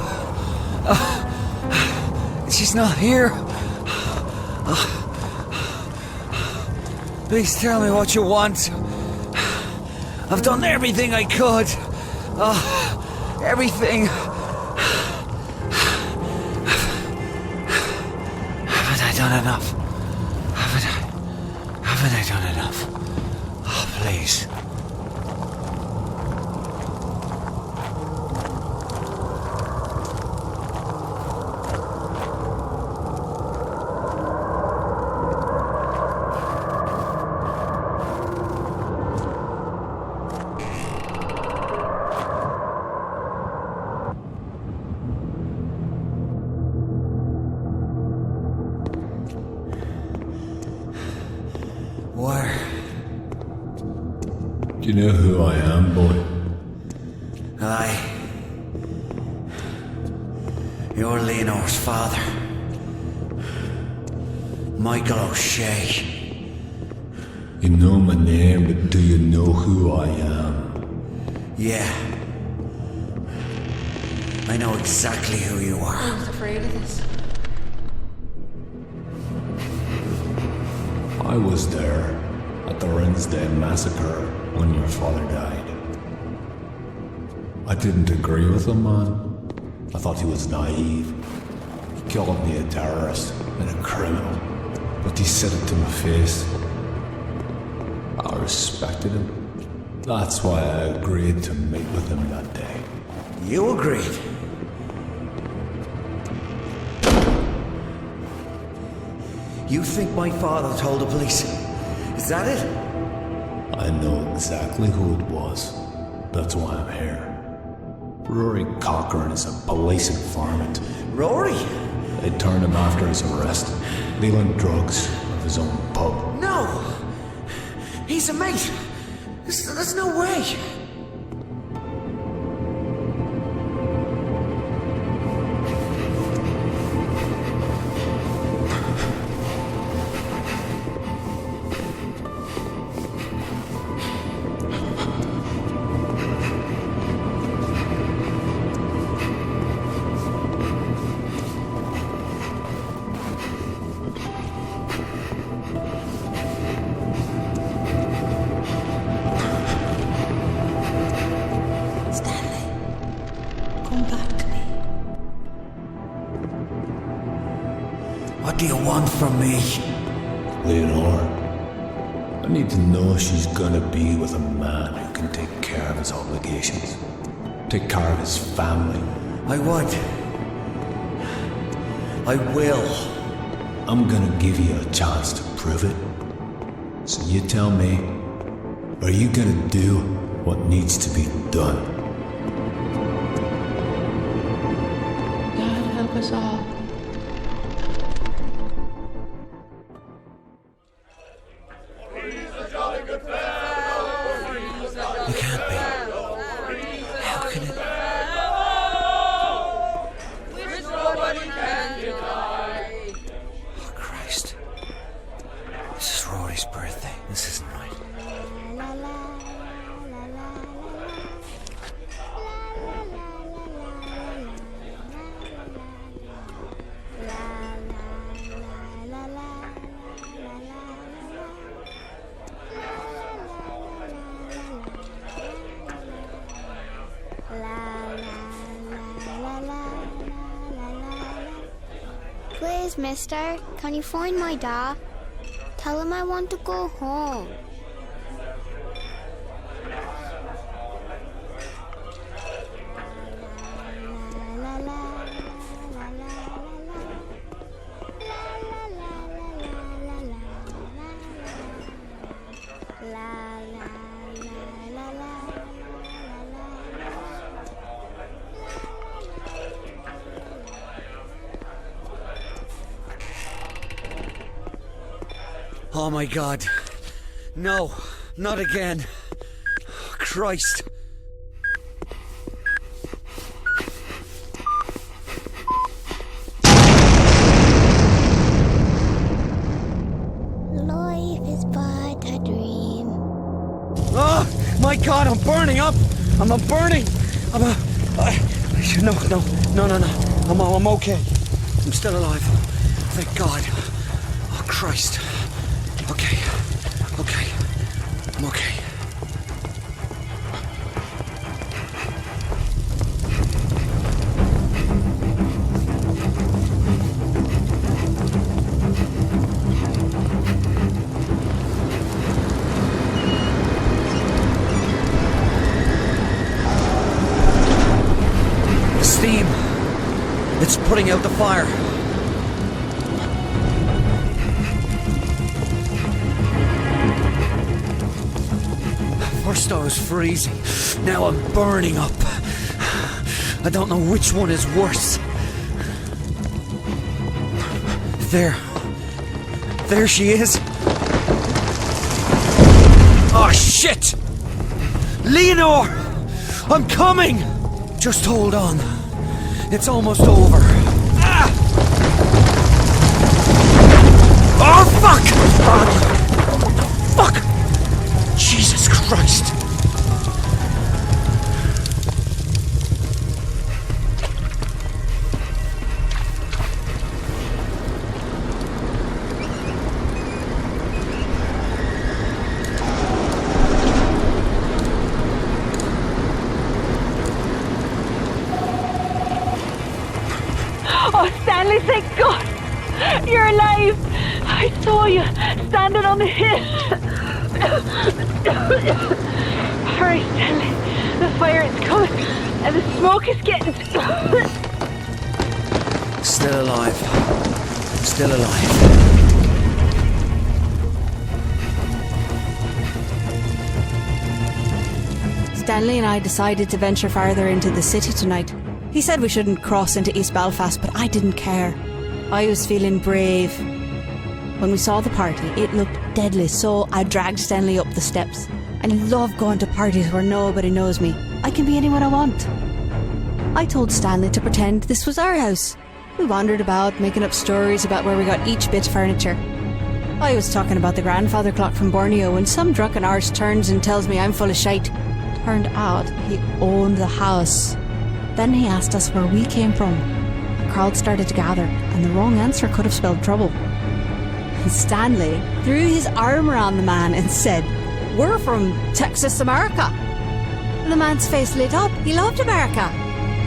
She's not here. Please tell me what you want. I've done everything I could. Everything. done enough? Haven't I done enough? Oh, please. Where? Do you know who I am, boy? Aye. You're Leonore's father. Michael O'Shea. You know my name, but do you know who I am? Yeah. I know exactly who you I are. was afraid of this. I was there at the Wednesday massacre when your father died. I didn't agree with him, man. I thought he was naive. He called me a terrorist and a criminal, but he said it to my face. I respected him. That's why I agreed to meet with him that day. You agreed. You think my father told the police? Is that it? I know exactly who it was. That's why I'm here. Rory Cochrane is a police informant. Rory? They turned him after his arrest, dealing drugs of his own pub. No! He's a mate! There's no way! What do you want from me? Leonore, I need to know if she's gonna be with a man who can take care of his obligations, take care of his family. I would. I will. I'm gonna give you a chance to prove it. So you tell me, are you gonna do what needs to be done? God help us all. You can't be. How can it? Oh, Christ. This is Rory's birthday. This isn't right. Please, mister, can you find my dad? Tell him I want to go home. Oh my God. No, not again. Oh, Christ. Life is but a dream. Oh my God, I'm burning up. I'm burning. No. I'm okay. I'm still alive. Thank God. Oh, Christ. Okay. I'm okay. putting out the fire. First I was freezing, now I'm burning up. I don't know which one is worse. There she is. Oh shit! Leonor! I'm coming! Just hold on. It's almost over. Ah! Oh fuck! Fuck! Jesus Christ! Oh, Stanley, thank God! You're alive! I saw you standing on the hill. Hurry, Stanley. The fire is coming, and the smoke is getting... Still alive. Still alive. Stanley and I decided to venture farther into the city tonight. He said we shouldn't cross into East Belfast, but I didn't care. I was feeling brave. When we saw the party, it looked deadly, so I dragged Stanley up the steps. I love going to parties where nobody knows me. I can be anyone I want. I told Stanley to pretend this was our house. We wandered about, making up stories about where we got each bit of furniture. I was talking about the grandfather clock from Borneo when some drunken arse turns and tells me I'm full of shite. Turned out he owned the house. Then he asked us where we came from. A crowd started to gather, and the wrong answer could have spelled trouble. And Stanley threw his arm around the man and said, "We're from Texas, America." And the man's face lit up. He loved America.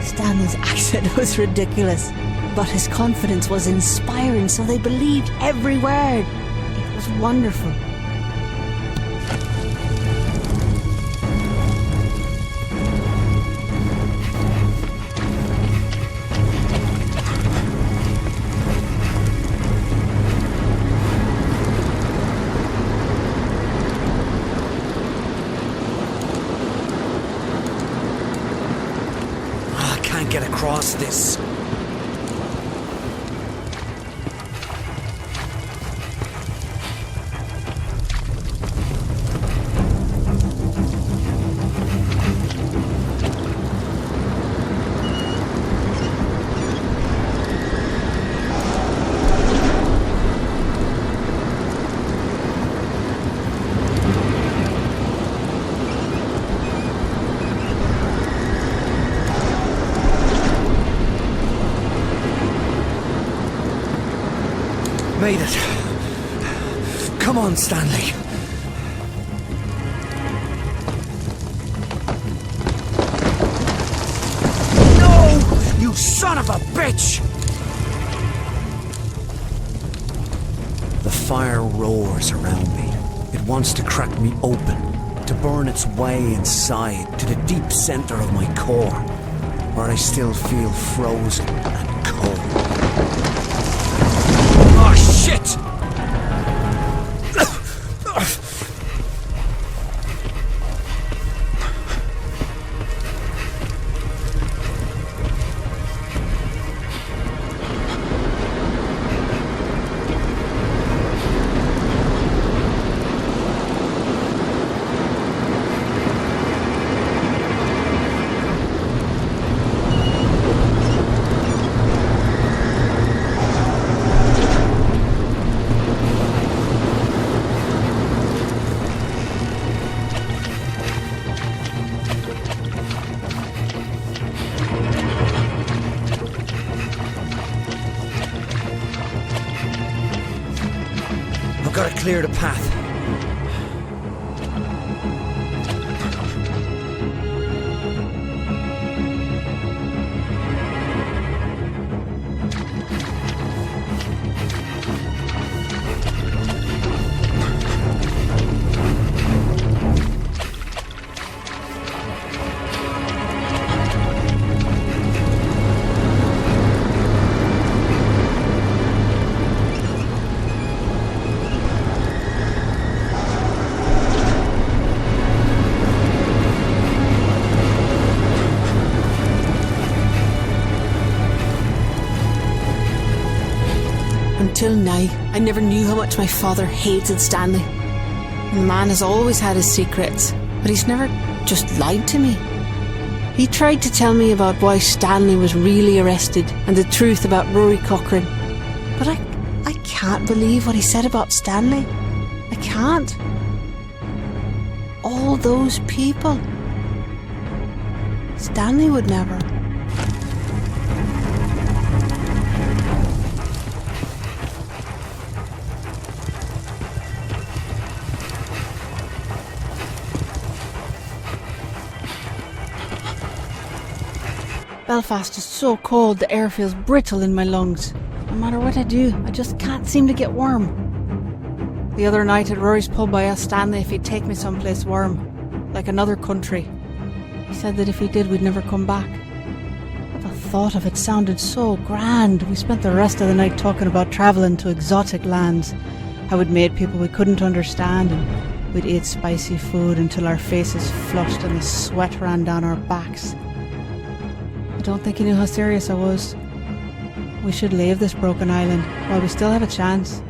Stanley's accent was ridiculous, but his confidence was inspiring, so they believed every word. It was wonderful. Get across this. Made it. Come on, Stanley. No! You son of a bitch! The fire roars around me. It wants to crack me open, to burn its way inside to the deep center of my core, where I still feel frozen and cold. Oh, shit! I've got to clear the path. night. I never knew how much my father hated Stanley. The man has always had his secrets, but he's never just lied to me. He tried to tell me about why Stanley was really arrested and the truth about Rory Cochrane. But I can't believe what he said about Stanley. I can't. All those people. Stanley would never. Belfast is so cold, the air feels brittle in my lungs. No matter what I do, I just can't seem to get warm. The other night at Rory's pub I asked Stanley if he'd take me someplace warm, like another country. He said that if he did, we'd never come back. But the thought of it sounded so grand. We spent the rest of the night talking about travelling to exotic lands, how we'd made people we couldn't understand, and we'd ate spicy food until our faces flushed and the sweat ran down our backs. I don't think he knew how serious I was. We should leave this broken island while we still have a chance.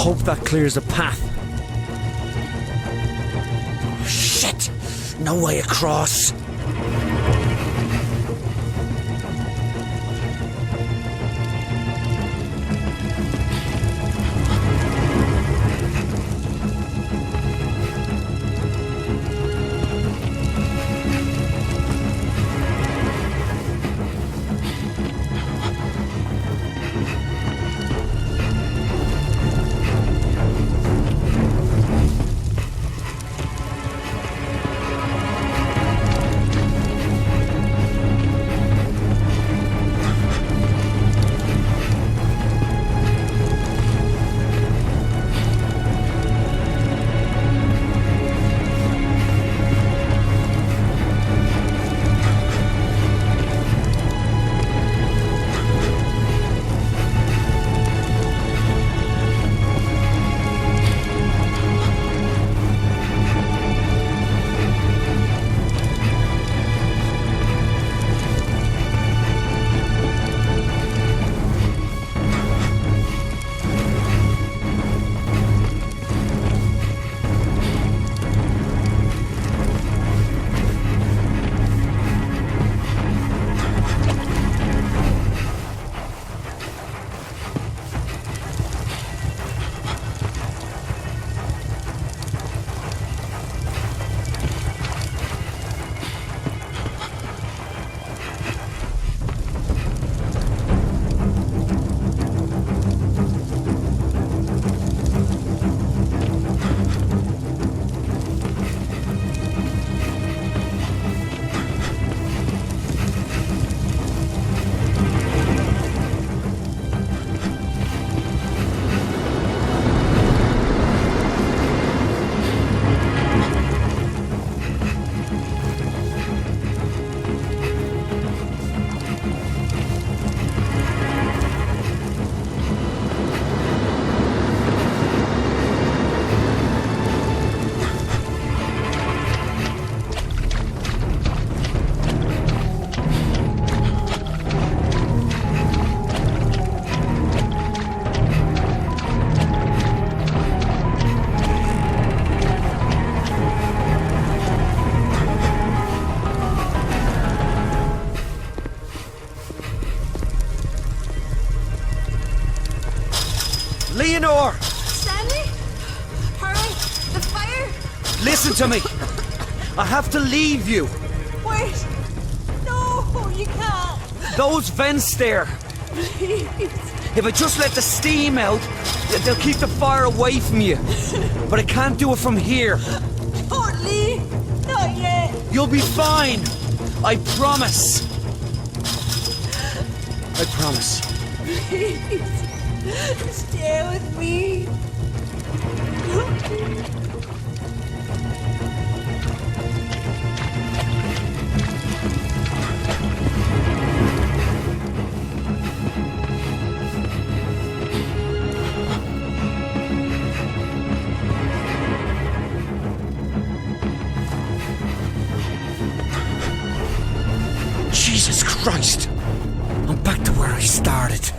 hope that clears a path. Shit! No way across. Leonore! Stanley? Hurry! The fire! Listen to me! I have to leave you! Wait! No, you can't! Those vents there! Please! If I just let the steam out, they'll keep the fire away from you. But I can't do it from here. Don't leave! Not yet! You'll be fine! I promise! I promise. Please! Stay with me! Jesus Christ! I'm back to where I started.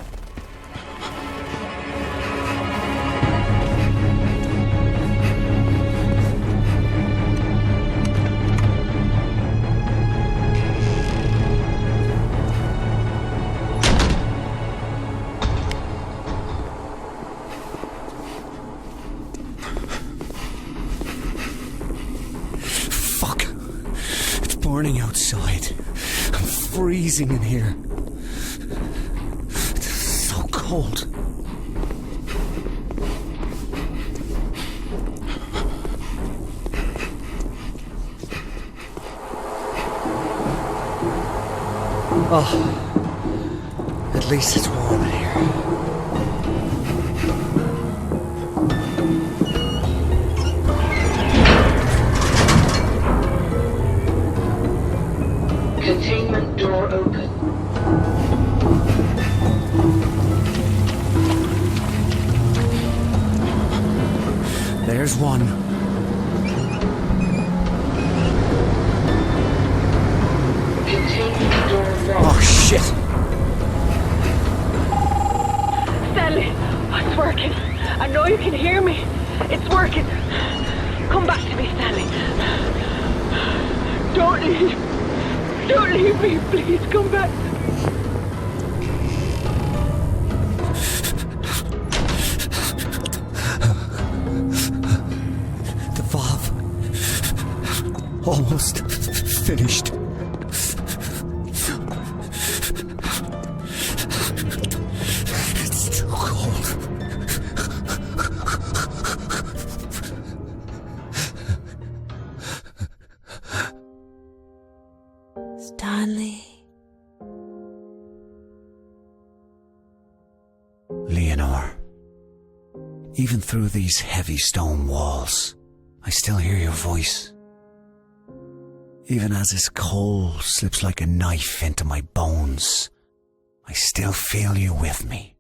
Fuck. It's burning outside. I'm freezing in here. It's so cold. Oh, at least it's warm in here. Containment door open. There's one. Containment door locked. Oh, shit. Stanley, it's working. I know you can hear me. It's working. Come back to me, Stanley. Don't leave. Don't leave me, please. Come back to me. The valve. Almost finished. It's too cold. Stanley. Leonore, even through these heavy stone walls, I still hear your voice. Even as this cold slips like a knife into my bones, I still feel you with me.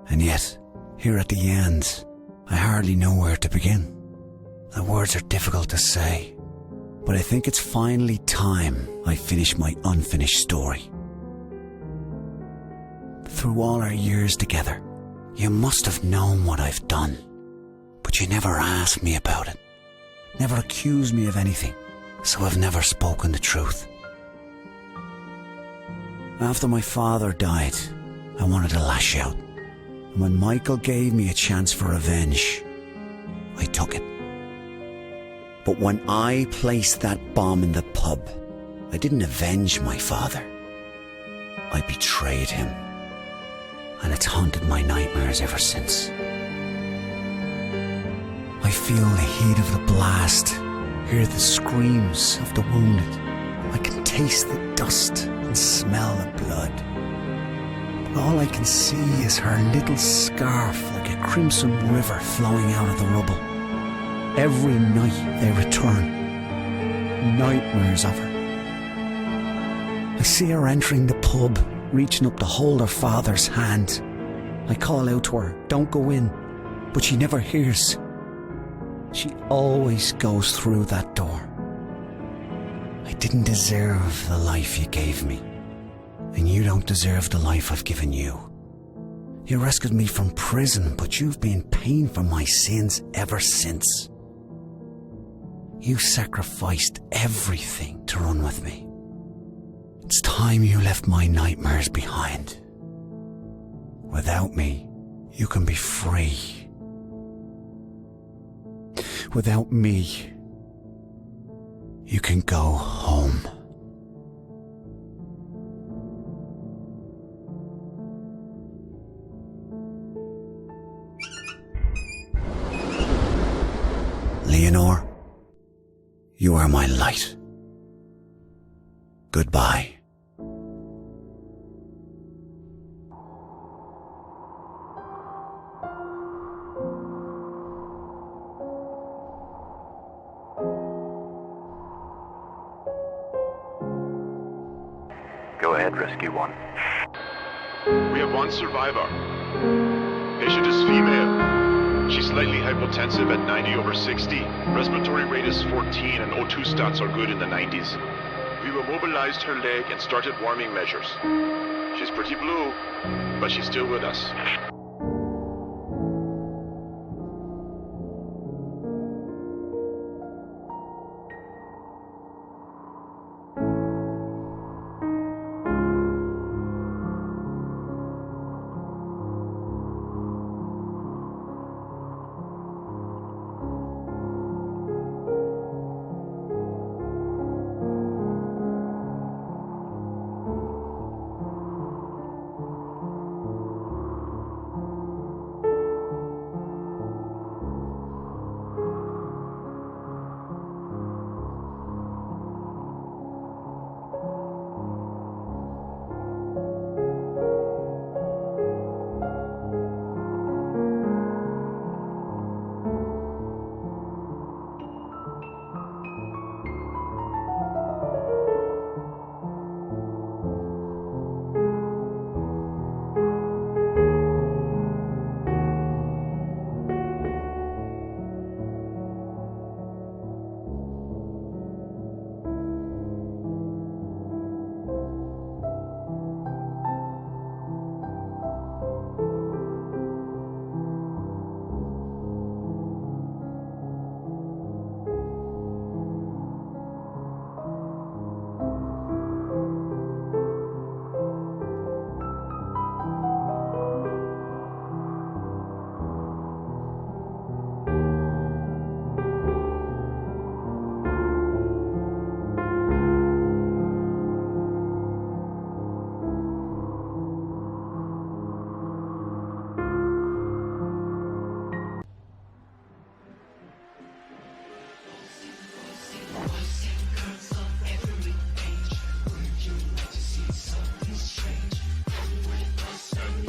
And yet, here at the end, I hardly know where to begin. The words are difficult to say, but I think it's finally time I finish my unfinished story. Through all our years together, you must have known what I've done, but you never asked me about it, never accused me of anything, so I've never spoken the truth. After my father died, I wanted to lash out, and when Michael gave me a chance for revenge, I took it. But when I placed that bomb in the pub, I didn't avenge my father. I betrayed him, and it's haunted my nightmares ever since. I feel the heat of the blast, hear the screams of the wounded. I can taste the dust and smell the blood. But all I can see is her little scarf like a crimson river flowing out of the rubble. Every night they return, nightmares of her. I see her entering the pub, reaching up to hold her father's hand. I call out to her, "Don't go in," but she never hears. She always goes through that door. I didn't deserve the life you gave me, and you don't deserve the life I've given you. You rescued me from prison, but you've been paying for my sins ever since. You sacrificed everything to run with me. It's time you left my nightmares behind. Without me, you can be free. Without me, you can go home. Leonore, you are my light. Goodbye. Go ahead, Rescue One. We have one survivor. Patient is female. She's slightly hypotensive at 90/60. Respiratory rate is 14 and O2 stats are good in the 90s. We've immobilized her leg and started warming measures. She's pretty blue, but she's still with us.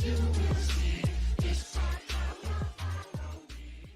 you.